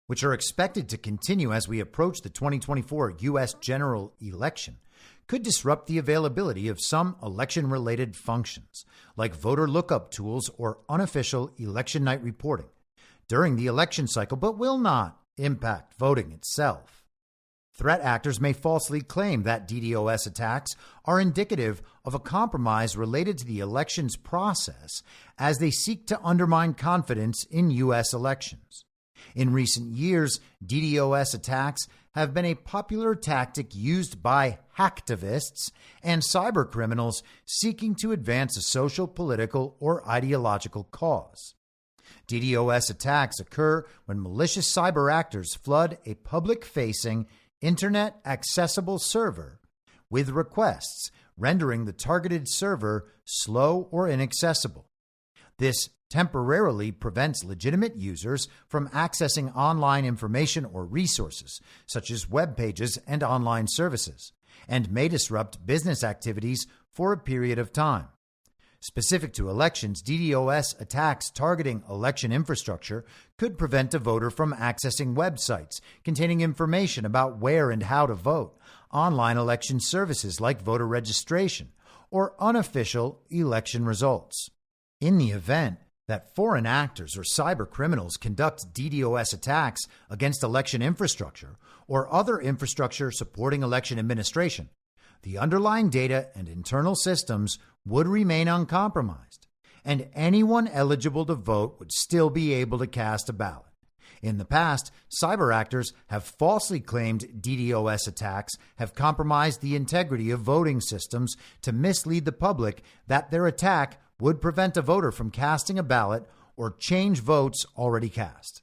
E: which are expected to continue as we approach the 2024 U.S. general election, could disrupt the availability of some election-related functions, like voter lookup tools or unofficial election night reporting during the election cycle, but will not impact voting itself. Threat actors may falsely claim that DDoS attacks are indicative of a compromise related to the elections process as they seek to undermine confidence in U.S. elections. In recent years, DDoS attacks have been a popular tactic used by hacktivists and cybercriminals seeking to advance a social, political, or ideological cause. DDoS attacks occur when malicious cyber actors flood a public-facing, internet-accessible server with requests, rendering the targeted server slow or inaccessible. This temporarily prevents legitimate users from accessing online information or resources, such as web pages and online services, and may disrupt business activities for a period of time. Specific to elections, DDoS attacks targeting election infrastructure could prevent a voter from accessing websites containing information about where and how to vote, online election services like voter registration, or unofficial election results. In the event that foreign actors or cyber criminals conduct DDoS attacks against election infrastructure or other infrastructure supporting election administration, the underlying data and internal systems would remain uncompromised, and anyone eligible to vote would still be able to cast a ballot. In the past, cyber actors have falsely claimed DDoS attacks have compromised the integrity of voting systems to mislead the public that their attack would prevent a voter from casting a ballot or change votes already cast.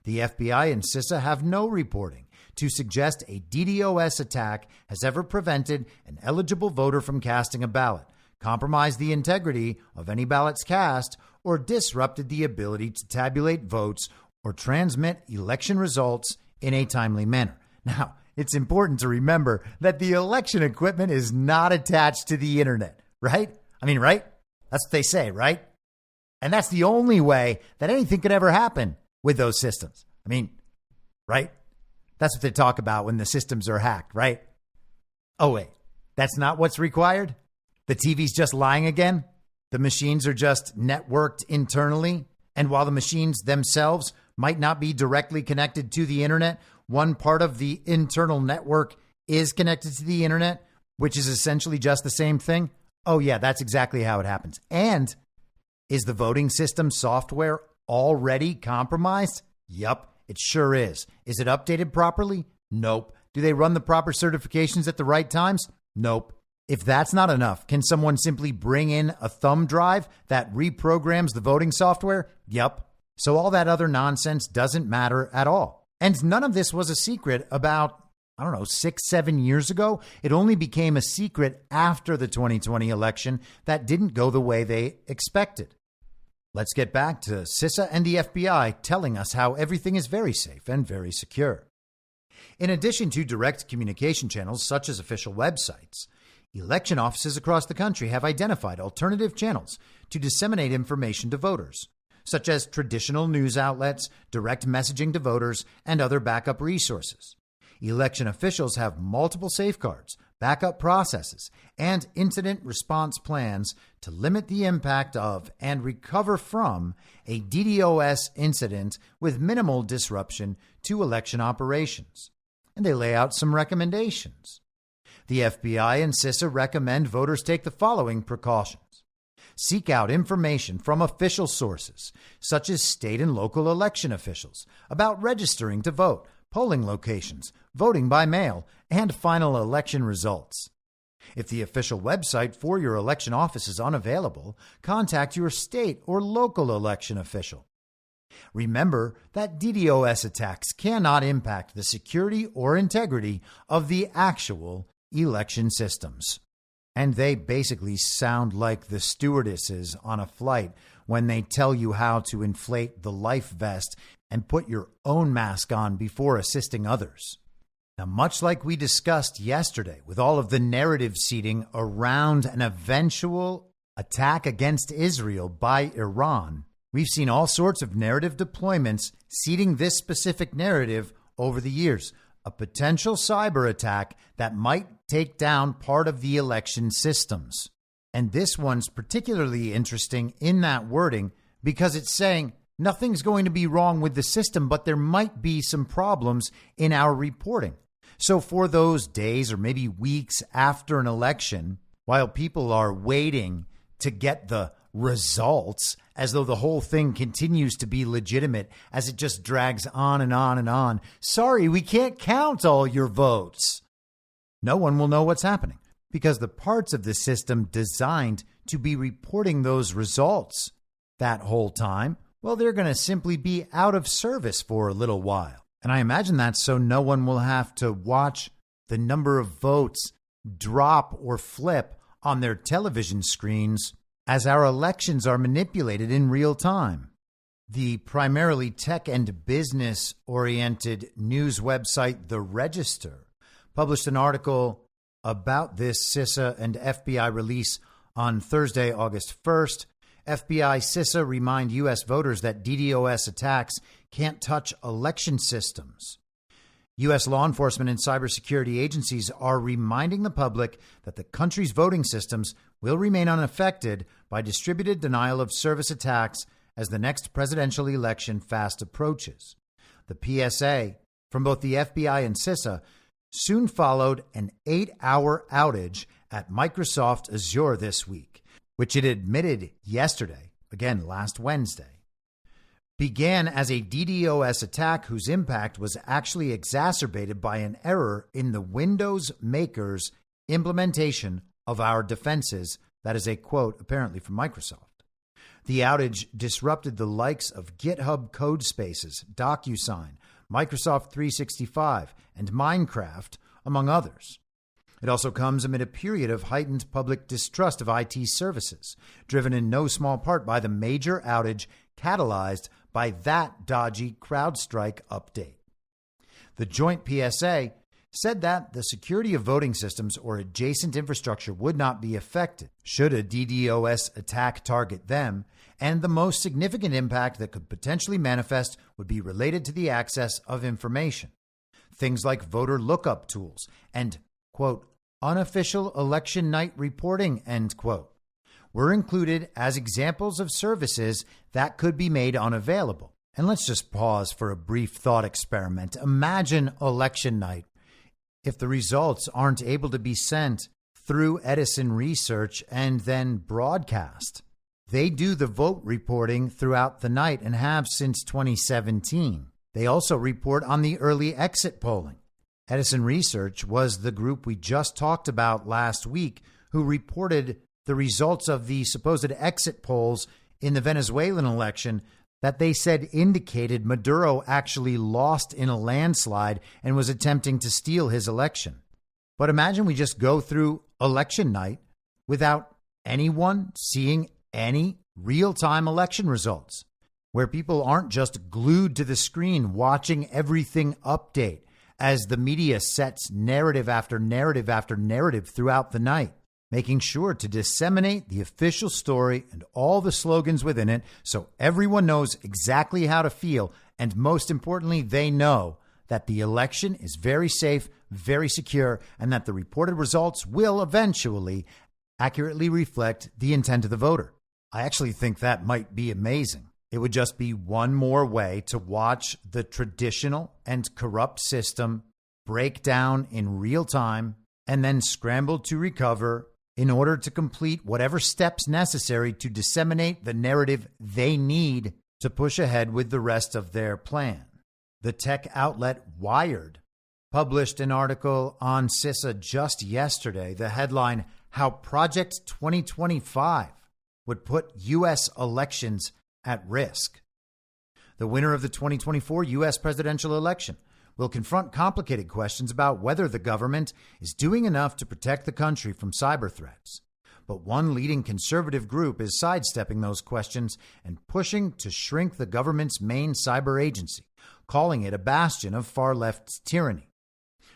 E: The FBI and CISA have no reporting to suggest a DDoS attack has ever prevented an eligible voter from casting a ballot, compromised the integrity of any ballots cast, or disrupted the ability to tabulate votes or transmit election results in a timely manner. Now, it's important to remember that the election equipment is not attached to the internet, right? Right? That's what they say, right? And that's the only way that anything could ever happen with those systems. Right? That's what they talk about when the systems are hacked, right? Oh, wait, that's not what's required? The TV's just lying again? The machines are just networked internally? And while the machines themselves might not be directly connected to the internet, one part of the internal network is connected to the internet, which is essentially just the same thing? Oh, yeah, that's exactly how it happens. And is the voting system software already compromised? Yup, it sure is. Is it updated properly? Nope. Do they run the proper certifications at the right times? Nope. If that's not enough, can someone simply bring in a thumb drive that reprograms the voting software? Yup. So all that other nonsense doesn't matter at all. And none of this was a secret about 6-7 years ago. It only became a secret after the 2020 election that didn't go the way they expected. Let's get back to CISA and the FBI telling us how everything is very safe and very secure. In addition to direct communication channels such as official websites, election offices across the country have identified alternative channels to disseminate information to voters, such as traditional news outlets, direct messaging to voters, and other backup resources. Election officials have multiple safeguards, backup processes, and incident response plans to limit the impact of and recover from a DDoS incident with minimal disruption to election operations. And they lay out some recommendations. The FBI and CISA recommend voters take the following precautions. Seek out information from official sources, such as state and local election officials, about registering to vote, polling locations, voting by mail, and final election results. If the official website for your election office is unavailable, contact your state or local election official. Remember that DDoS attacks cannot impact the security or integrity of the actual election systems. And they basically sound like the stewardesses on a flight when they tell you how to inflate the life vest and put your own mask on before assisting others. Now, much like we discussed yesterday with all of the narrative seeding around an eventual attack against Israel by Iran, we've seen all sorts of narrative deployments seeding this specific narrative over the years. A potential cyber attack that might take down part of the election systems. And this one's particularly interesting in that wording because it's saying nothing's going to be wrong with the system, but there might be some problems in our reporting. So for those days or maybe weeks after an election, while people are waiting to get the results, as though the whole thing continues to be legitimate as it just drags on and on and on. Sorry, we can't count all your votes. No one will know what's happening because the parts of the system designed to be reporting those results that whole time, well, they're going to simply be out of service for a little while. And I imagine that's so no one will have to watch the number of votes drop or flip on their television screens as our elections are manipulated in real time. The primarily tech and business-oriented news website The Register published an article about this CISA and FBI release on Thursday, August 1st. FBI CISA remind U.S. voters that DDoS attacks can't touch election systems. U.S. law enforcement and cybersecurity agencies are reminding the public that the country's voting systems will remain unaffected by distributed denial of service attacks as the next presidential election fast approaches. The PSA from both the FBI and CISA soon followed an 8-hour outage at Microsoft Azure this week, which it admitted yesterday, again last Wednesday, began as a DDoS attack whose impact was actually exacerbated by an error in the Windows maker's implementation of our defenses. That is a quote, apparently, from Microsoft. The outage disrupted the likes of GitHub Codespaces, DocuSign, Microsoft 365, and Minecraft, among others. It also comes amid a period of heightened public distrust of IT services, driven in no small part by the major outage catalyzed by that dodgy CrowdStrike update. The joint PSA said that the security of voting systems or adjacent infrastructure would not be affected should a DDoS attack target them, and the most significant impact that could potentially manifest would be related to the access of information. Things like voter lookup tools and, quote, unofficial election night reporting, end quote, were included as examples of services that could be made unavailable. And let's just pause for a brief thought experiment. Imagine election night if the results aren't able to be sent through Edison Research and then broadcast. They do the vote reporting throughout the night and have since 2017. They also report on the early exit polling. Edison Research was the group we just talked about last week who reported the results of the supposed exit polls in the Venezuelan election that they said indicated Maduro actually lost in a landslide and was attempting to steal his election. But imagine we just go through election night without anyone seeing any real-time election results, where people aren't just glued to the screen watching everything update as the media sets narrative after narrative after narrative throughout the night, making sure to disseminate the official story and all the slogans within it so everyone knows exactly how to feel, and most importantly, they know that the election is very safe, very secure, and that the reported results will eventually accurately reflect the intent of the voter. I actually think that might be amazing. It would just be one more way to watch the traditional and corrupt system break down in real time and then scramble to recover in order to complete whatever steps necessary to disseminate the narrative they need to push ahead with the rest of their plan. The tech outlet Wired published an article on CISA just yesterday. The headline, How Project 2025 Would Put U.S. Elections at Risk. The winner of the 2024 U.S. presidential election will confront complicated questions about whether the government is doing enough to protect the country from cyber threats. But one leading conservative group is sidestepping those questions and pushing to shrink the government's main cyber agency, calling it a bastion of far-left tyranny.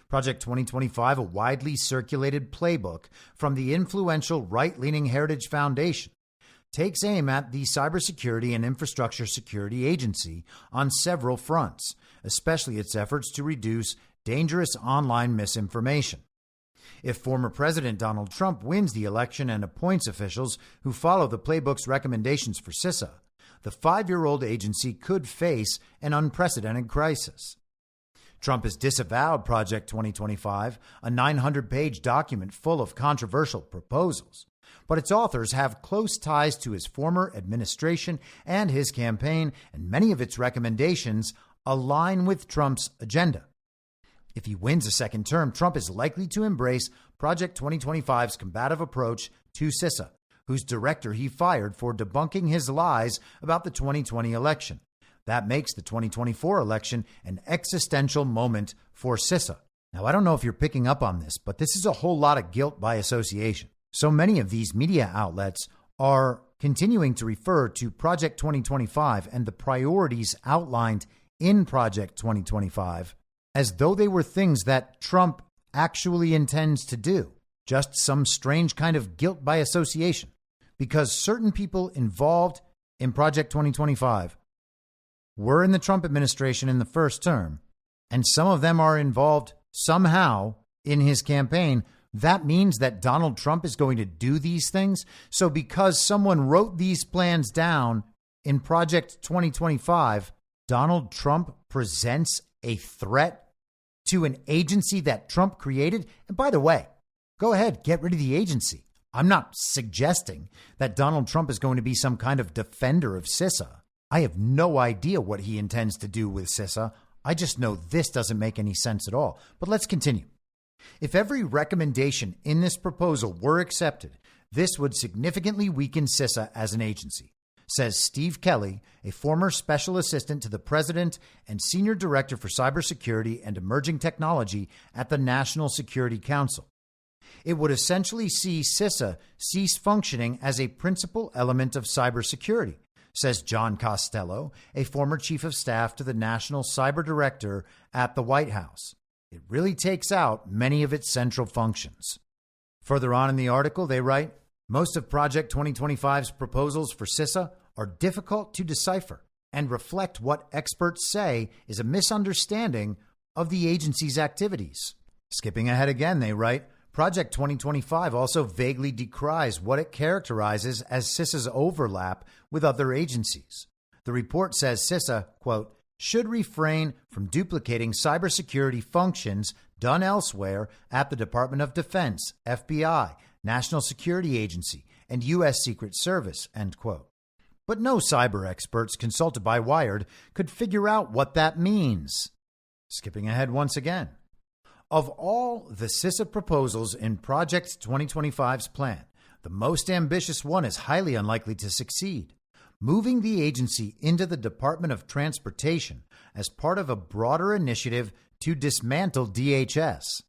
E: Project 2025, a widely circulated playbook from the influential right-leaning Heritage Foundation, takes aim at the Cybersecurity and Infrastructure Security Agency on several fronts, especially its efforts to reduce dangerous online misinformation. If former President Donald Trump wins the election and appoints officials who follow the playbook's recommendations for CISA, the 5-year-old agency could face an unprecedented crisis. Trump has disavowed Project 2025, a 900-page document full of controversial proposals, but its authors have close ties to his former administration and his campaign, and many of its recommendations align with Trump's agenda. If he wins a second term, Trump is likely to embrace Project 2025's combative approach to CISA, whose director he fired for debunking his lies about the 2020 election. That makes the 2024 election an existential moment for CISA. Now, I don't know if you're picking up on this, but this is a whole lot of guilt by association. So many of these media outlets are continuing to refer to Project 2025 and the priorities outlined in Project 2025 as though they were things that Trump actually intends to do. Just some strange kind of guilt by association, because certain people involved in Project 2025 were in the Trump administration in the first term, and some of them are involved somehow in his campaign. That means that Donald Trump is going to do these things. So because someone wrote these plans down in Project 2025, Donald Trump presents a threat to an agency that Trump created. And by the way, go ahead, get rid of the agency. I'm not suggesting that Donald Trump is going to be some kind of defender of CISA. I have no idea what he intends to do with CISA. I just know this doesn't make any sense at all. But let's continue. If every recommendation in this proposal were accepted, this would significantly weaken CISA as an agency, says Steve Kelly, a former special assistant to the president and senior director for cybersecurity and emerging technology at the National Security Council. It would essentially see CISA cease functioning as a principal element of cybersecurity, says John Costello, a former chief of staff to the National Cyber Director at the White House. It really takes out many of its central functions. Further on in the article, they write, most of Project 2025's proposals for CISA are difficult to decipher and reflect what experts say is a misunderstanding of the agency's activities. Skipping ahead again, they write, Project 2025 also vaguely decries what it characterizes as CISA's overlap with other agencies. The report says CISA, quote, should refrain from duplicating cybersecurity functions done elsewhere at the Department of Defense, FBI, National Security Agency, and U.S. Secret Service, end quote. But no cyber experts consulted by Wired could figure out what that means. Skipping ahead once again. Of all the CISA proposals in Project 2025's plan, the most ambitious one is highly unlikely to succeed, moving the agency into the Department of Transportation as part of a broader initiative to dismantle DHS.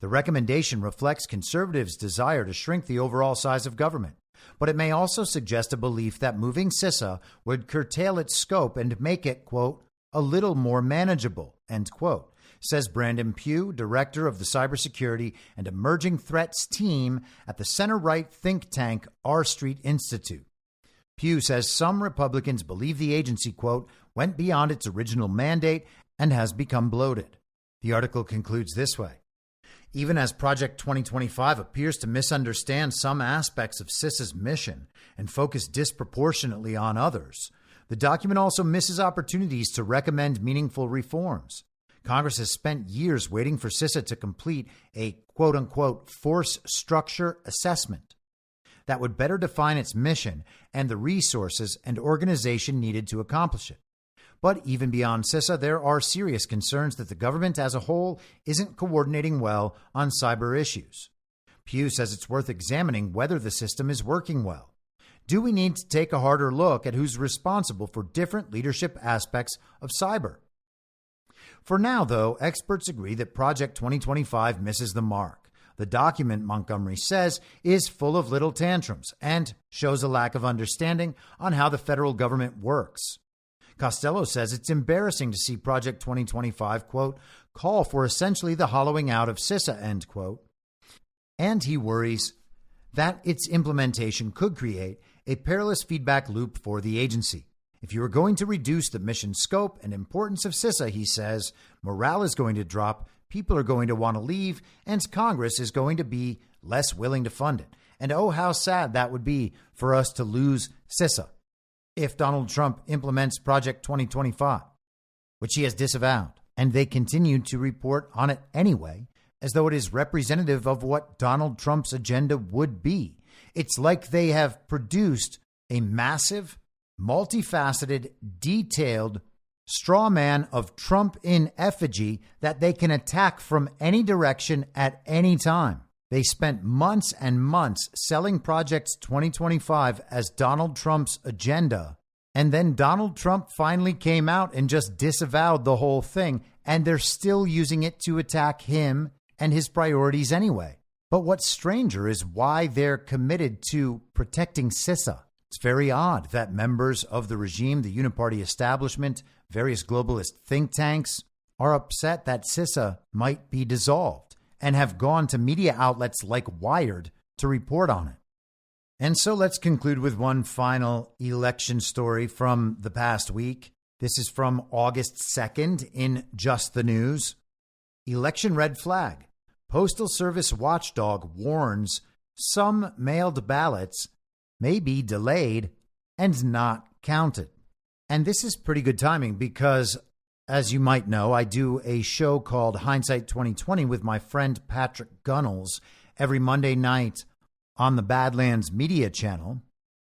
E: The recommendation reflects conservatives' desire to shrink the overall size of government, but it may also suggest a belief that moving CISA would curtail its scope and make it, quote, a little more manageable, end quote, says Brandon Pugh, director of the Cybersecurity and Emerging Threats team at the center-right think tank R Street Institute. Pugh says some Republicans believe the agency, quote, went beyond its original mandate and has become bloated. The article concludes this way. Even as Project 2025 appears to misunderstand some aspects of CISA's mission and focus disproportionately on others, the document also misses opportunities to recommend meaningful reforms. Congress has spent years waiting for CISA to complete a quote-unquote force structure assessment that would better define its mission and the resources and organization needed to accomplish it. But even beyond CISA, there are serious concerns that the government as a whole isn't coordinating well on cyber issues. Pugh says it's worth examining whether the system is working well. Do we need to take a harder look at who's responsible for different leadership aspects of cyber? For now, though, experts agree that Project 2025 misses the mark. The document, Montgomery says, is full of little tantrums and shows a lack of understanding on how the federal government works. Costello says it's embarrassing to see Project 2025, quote, call for essentially the hollowing out of CISA, end quote. And he worries that its implementation could create a perilous feedback loop for the agency. If you are going to reduce the mission scope and importance of CISA, he says, morale is going to drop, people are going to want to leave, and Congress is going to be less willing to fund it. And oh, how sad that would be for us to lose CISA if Donald Trump implements Project 2025, which he has disavowed. And they continue to report on it anyway, as though it is representative of what Donald Trump's agenda would be. It's like they have produced a massive, multifaceted, detailed straw man of Trump in effigy that they can attack from any direction at any time. They spent months and months selling Project 2025 as Donald Trump's agenda, and then Donald Trump finally came out and just disavowed the whole thing, and they're still using it to attack him and his priorities anyway. But what's stranger is why they're committed to protecting CISA. It's very odd that members of the regime, the uniparty establishment, various globalist think tanks are upset that CISA might be dissolved and have gone to media outlets like Wired to report on it. And so let's conclude with one final election story from the past week. This is from August 2nd in Just the News. Election red flag. Postal Service watchdog warns some mailed ballots may be delayed and not counted. And this is pretty good timing because, as you might know, I do a show called Hindsight 2020 with my friend Patrick Gunnels every Monday night on the Badlands Media Channel.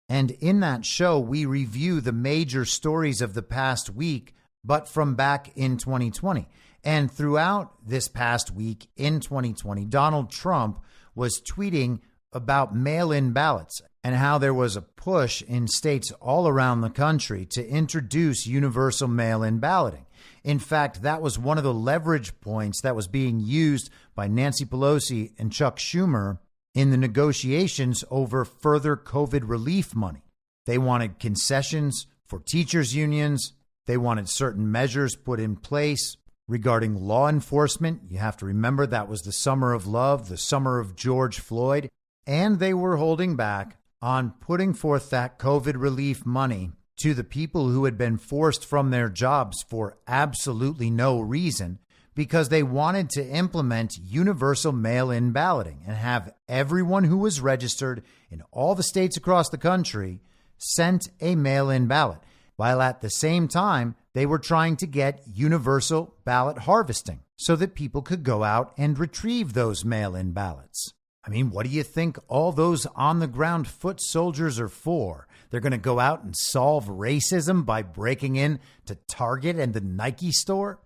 E: And in that show, we review the major stories of the past week, but from back in 2020. And throughout this past week in 2020, Donald Trump was tweeting about mail-in ballots and how there was a push in states all around the country to introduce universal mail-in balloting. In fact, that was one of the leverage points that was being used by Nancy Pelosi and Chuck Schumer in the negotiations over further COVID relief money. They wanted concessions for teachers' unions. They wanted certain measures put in place regarding law enforcement. You have to remember that was the summer of love, the summer of George Floyd. And they were holding back on putting forth that COVID relief money to the people who had been forced from their jobs for absolutely no reason, because they wanted to implement universal mail-in balloting and have everyone who was registered in all the states across the country sent a mail-in ballot, while at the same time they were trying to get universal ballot harvesting so that people could go out and retrieve those mail-in ballots. I mean, what do you think all those on-the-ground foot soldiers are for? They're going to go out and solve racism by breaking in to Target and the Nike store?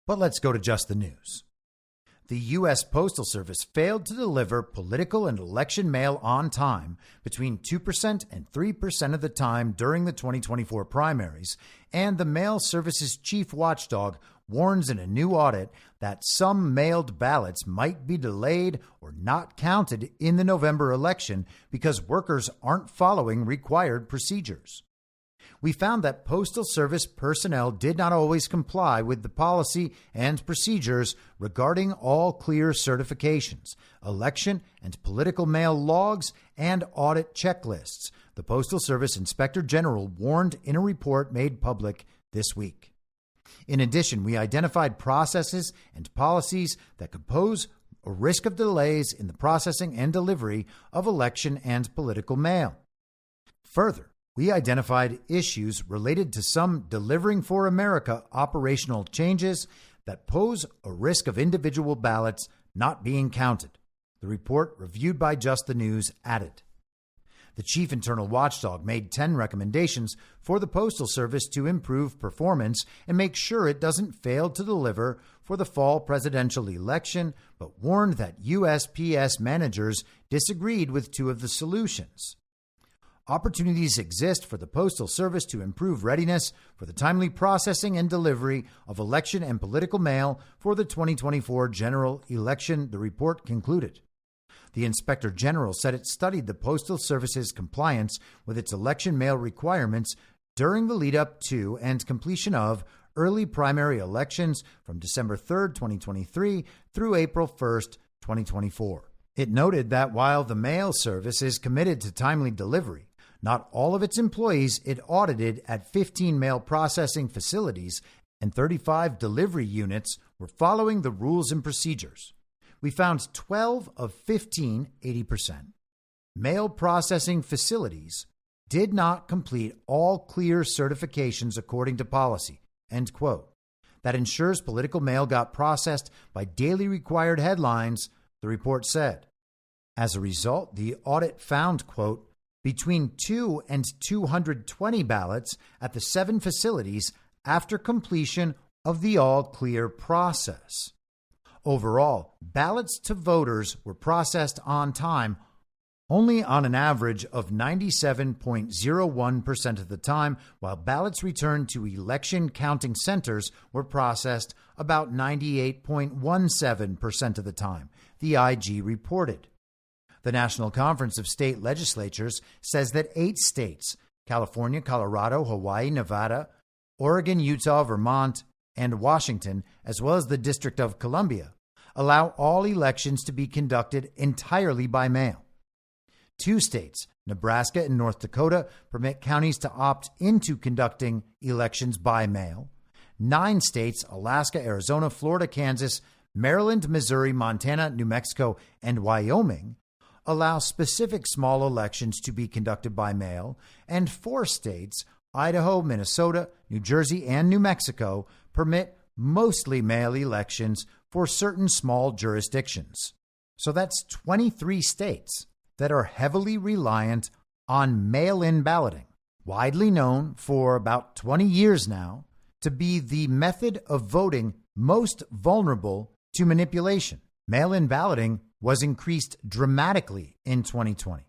E: But let's go to Just the News. The U.S. Postal Service failed to deliver political and election mail on time between 2% and 3% of the time during the 2024 primaries, and the Mail Service's chief watchdog warns in a new audit that some mailed ballots might be delayed or not counted in the November election because workers aren't following required procedures. We found that Postal Service personnel did not always comply with the policy and procedures regarding all clear certifications, election and political mail logs, and audit checklists, the Postal Service Inspector General warned in a report made public this week. In addition, we identified processes and policies that could pose a risk of delays in the processing and delivery of election and political mail. Further, we identified issues related to some Delivering for America operational changes that pose a risk of individual ballots not being counted. The report, reviewed by Just the News, added. The chief internal watchdog made 10 recommendations for the Postal Service to improve performance and make sure it doesn't fail to deliver for the fall presidential election, but warned that USPS managers disagreed with 2 of the solutions. opportunities exist for the Postal Service to improve readiness for the timely processing and delivery of election and political mail for the 2024 general election, the report concluded. The Inspector General said it studied the Postal Service's compliance with its election mail requirements during the lead-up to and completion of early primary elections from December 3, 2023 through April 1, 2024. It noted that while the mail service is committed to timely delivery, not all of its employees it audited at 15 mail processing facilities and 35 delivery units were following the rules and procedures. We found 12 of 15, 80%, mail processing facilities did not complete all clear certifications according to policy, end quote. That ensures political mail got processed by daily required headlines, the report said. As a result, the audit found, quote, between 2 and 220 ballots at the 7 facilities after completion of the all-clear process. Overall, ballots to voters were processed on time only on an average of 97.01% of the time, while ballots returned to election counting centers were processed about 98.17% of the time, the IG reported. The National Conference of State Legislatures says that 8 states, California, Colorado, Hawaii, Nevada, Oregon, Utah, Vermont, and Washington, as well as the District of Columbia, allow all elections to be conducted entirely by mail. 2 states, Nebraska and North Dakota, permit counties to opt into conducting elections by mail. 9 states, Alaska, Arizona, Florida, Kansas, Maryland, Missouri, Montana, New Mexico, and Wyoming, allow specific small elections to be conducted by mail, and 4 states, Idaho, Minnesota, New Jersey, and New Mexico, permit mostly mail elections for certain small jurisdictions. So that's 23 states that are heavily reliant on mail-in balloting, widely known for about 20 years now to be the method of voting most vulnerable to manipulation. Mail-in balloting was increased dramatically in 2020,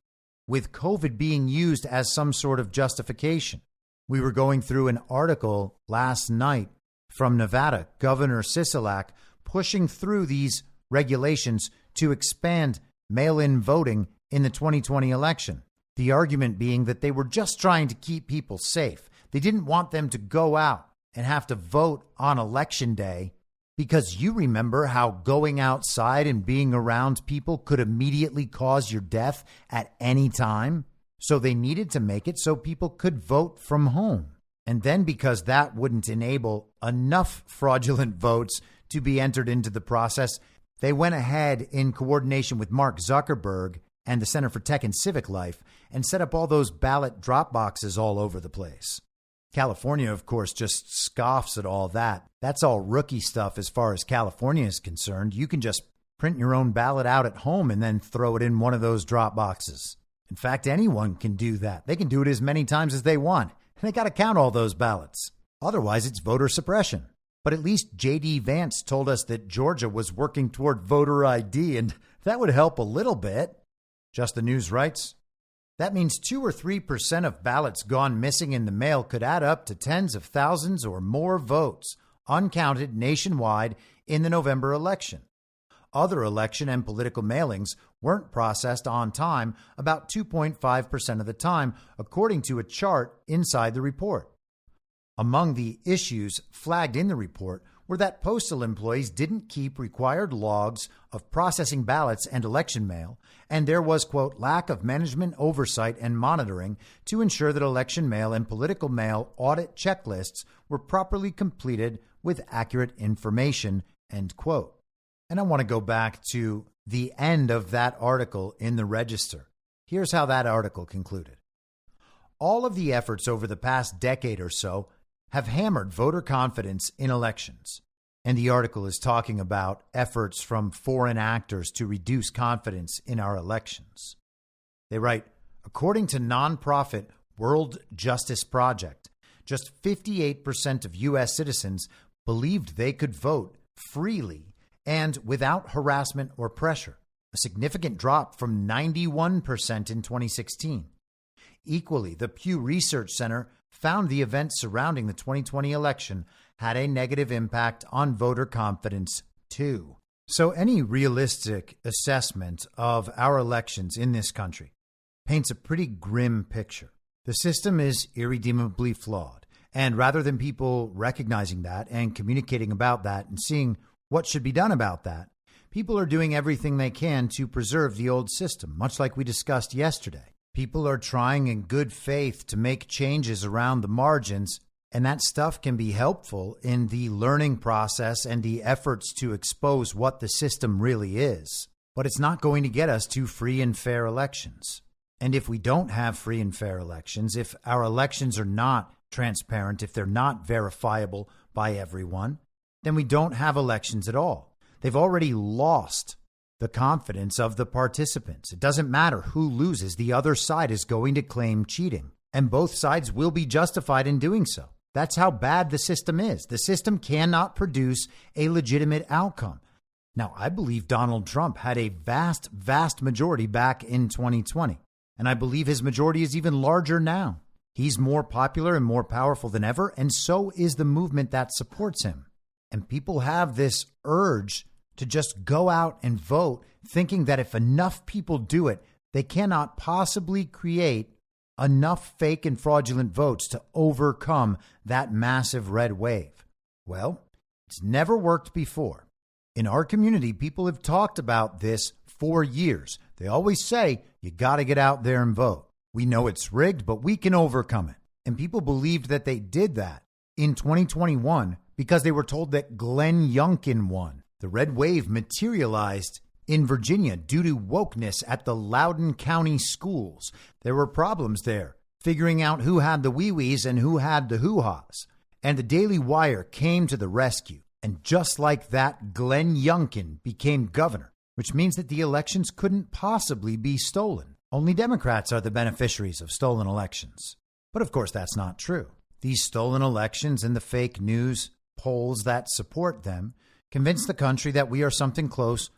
E: with COVID being used as some sort of justification. We were going through an article last night from Nevada, Governor Sisolak pushing through these regulations to expand mail-in voting in the 2020 election. The argument being that they were just trying to keep people safe. They didn't want them to go out and have to vote on election day, because you remember how going outside and being around people could immediately cause your death at any time. So they needed to make it so people could vote from home. And then because that wouldn't enable enough fraudulent votes to be entered into the process, they went ahead in coordination with Mark Zuckerberg and the Center for Tech and Civic Life and set up all those ballot drop boxes all over the place. California, of course, just scoffs at all that. That's all rookie stuff as far as California is concerned. You can just print your own ballot out at home and then throw it in one of those drop boxes. In fact, anyone can do that. They can do it as many times as they want. And they got to count all those ballots. Otherwise, it's voter suppression. But at least J.D. Vance told us that Georgia was working toward voter ID, and that would help a little bit. Just the News writes, that means 2 or 3% of ballots gone missing in the mail could add up to tens of thousands or more votes, uncounted nationwide in the November election. Other election and political mailings weren't processed on time about 2.5% of the time, according to a chart inside the report. Among the issues flagged in the report were that postal employees didn't keep required logs of processing ballots and election mail, and there was, quote, lack of management oversight and monitoring to ensure that election mail and political mail audit checklists were properly completed with accurate information, end quote. And I want to go back to the end of that article in the Register. Here's how that article concluded. All of the efforts over the past decade or so have hammered voter confidence in elections. And the article is talking about efforts from foreign actors to reduce confidence in our elections. They write, according to nonprofit World Justice Project, just 58% of U.S. citizens believed they could vote freely and without harassment or pressure, a significant drop from 91% in 2016. Equally, the Pew Research Center found the events surrounding the 2020 election had a negative impact on voter confidence, too. So any realistic assessment of our elections in this country paints a pretty grim picture. The system is irredeemably flawed. And rather than people recognizing that and communicating about that and seeing what should be done about that, people are doing everything they can to preserve the old system, much like we discussed yesterday. People are trying in good faith to make changes around the margins, and that stuff can be helpful in the learning process and the efforts to expose what the system really is. But it's not going to get us to free and fair elections. And if we don't have free and fair elections, if our elections are not transparent, if they're not verifiable by everyone, then we don't have elections at all. They've already lost the confidence of the participants. It doesn't matter who loses. The other side is going to claim cheating, and both sides will be justified in doing so. That's how bad the system is. The system cannot produce a legitimate outcome. Now, I believe Donald Trump had a vast majority back in 2020, and I believe his majority is even larger now. He's more popular and more powerful than ever, and so is the movement that supports him. And people have this urge to just go out and vote, thinking that if enough people do it, they cannot possibly create enough fake and fraudulent votes to overcome that massive red wave. Well, it's never worked before. In our community, people have talked about this for years. They always say, you got to get out there and vote. We know it's rigged, but we can overcome it. And people believed that they did that in 2021 because they were told that Glenn Youngkin won. The red wave materialized in Virginia due to wokeness at the Loudoun County schools. There were problems there, figuring out who had the wee-wees and who had the hoo-haws. And the Daily Wire came to the rescue. And just like that, Glenn Youngkin became governor, which means that the elections couldn't possibly be stolen. Only Democrats are the beneficiaries of stolen elections. But of course, that's not true. These stolen elections and the fake news polls that support them convince the country that we are something close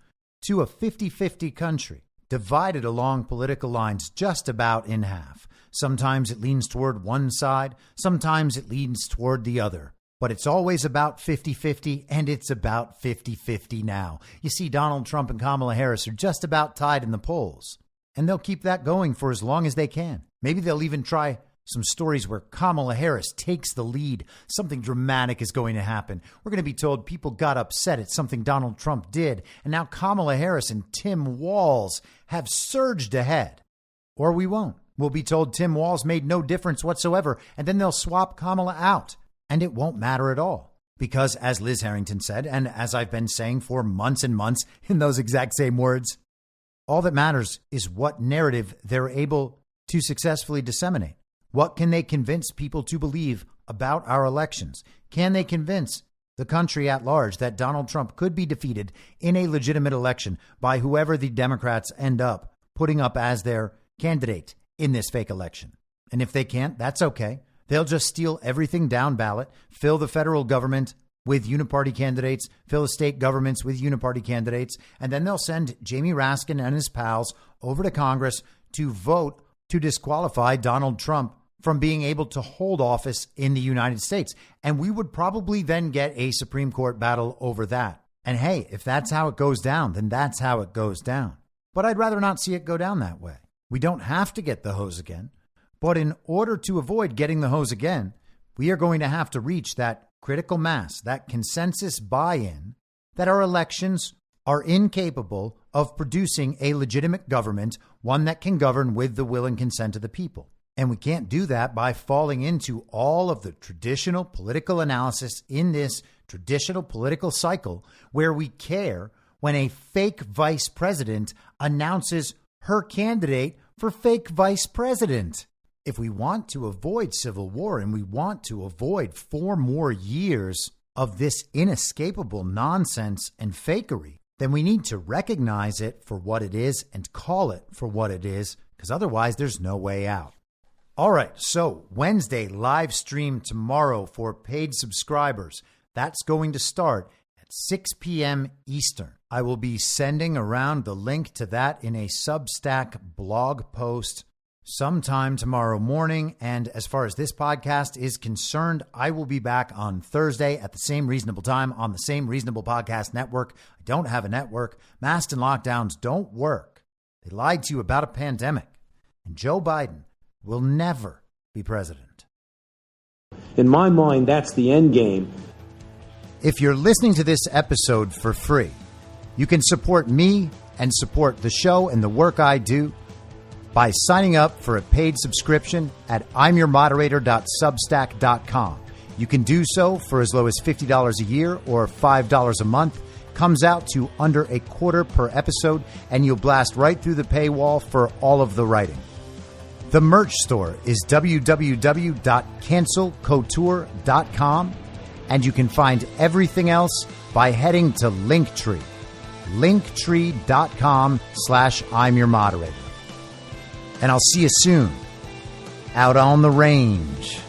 E: to a 50-50 country, divided along political lines just about in half. Sometimes it leans toward one side, sometimes it leans toward the other. But it's always about 50-50, and it's about 50-50 now. You see, Donald Trump and Kamala Harris are just about tied in the polls, and they'll keep that going for as long as they can. Maybe they'll even try some stories where Kamala Harris takes the lead. Something dramatic is going to happen. We're going to be told people got upset at something Donald Trump did, and now Kamala Harris and Tim Walz have surged ahead. Or we won't. We'll be told Tim Walz made no difference whatsoever, and then they'll swap Kamala out, and it won't matter at all. Because as Liz Harrington said, and as I've been saying for months and months in those exact same words, all that matters is what narrative they're able to successfully disseminate. What can they convince people to believe about our elections? Can they convince the country at large that Donald Trump could be defeated in a legitimate election by whoever the Democrats end up putting up as their candidate in this fake election? And if they can't, that's okay. They'll just steal everything down ballot, fill the federal government with uniparty candidates, fill the state governments with uniparty candidates, and then they'll send Jamie Raskin and his pals over to Congress to vote to disqualify Donald Trump from being able to hold office in the United States. And we would probably then get a Supreme Court battle over that. And hey, if that's how it goes down, then that's how it goes down. But I'd rather not see it go down that way. We don't have to get the hose again. But in order to avoid getting the hose again, we are going to have to reach that critical mass, that consensus buy-in that our elections are incapable of producing a legitimate government, one that can govern with the will and consent of the people. And we can't do that by falling into all of the traditional political analysis in this traditional political cycle where we care when a fake vice president announces her candidate for fake vice president. If we want to avoid civil war and we want to avoid 4 more years of this inescapable nonsense and fakery, then we need to recognize it for what it is and call it for what it is, because otherwise there's no way out. All right, so Wednesday live stream tomorrow for paid subscribers. That's going to start at 6 p.m. Eastern. I will be sending around the link to that in a Substack blog post sometime tomorrow morning. And as far as this podcast is concerned, I will be back on Thursday at the same reasonable time on the same Reasonable Podcast Network. I don't have a network. Masks and lockdowns don't work. They lied to you about a pandemic. And Joe Biden will never be president.
H: In my mind, that's the end game.
E: If you're listening to this episode for free, you can support me and support the show and the work I do by signing up for a paid subscription at imyourmoderator.substack.com. You can do so for as low as $50 a year or $5 a month. Comes out to under a quarter per episode, and you'll blast right through the paywall for all of the writing. The merch store is www.cancelcouture.com, and you can find everything else by heading to Linktree. Linktree.com/I'mYourModerator. And I'll see you soon out on the range.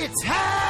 E: It's hell!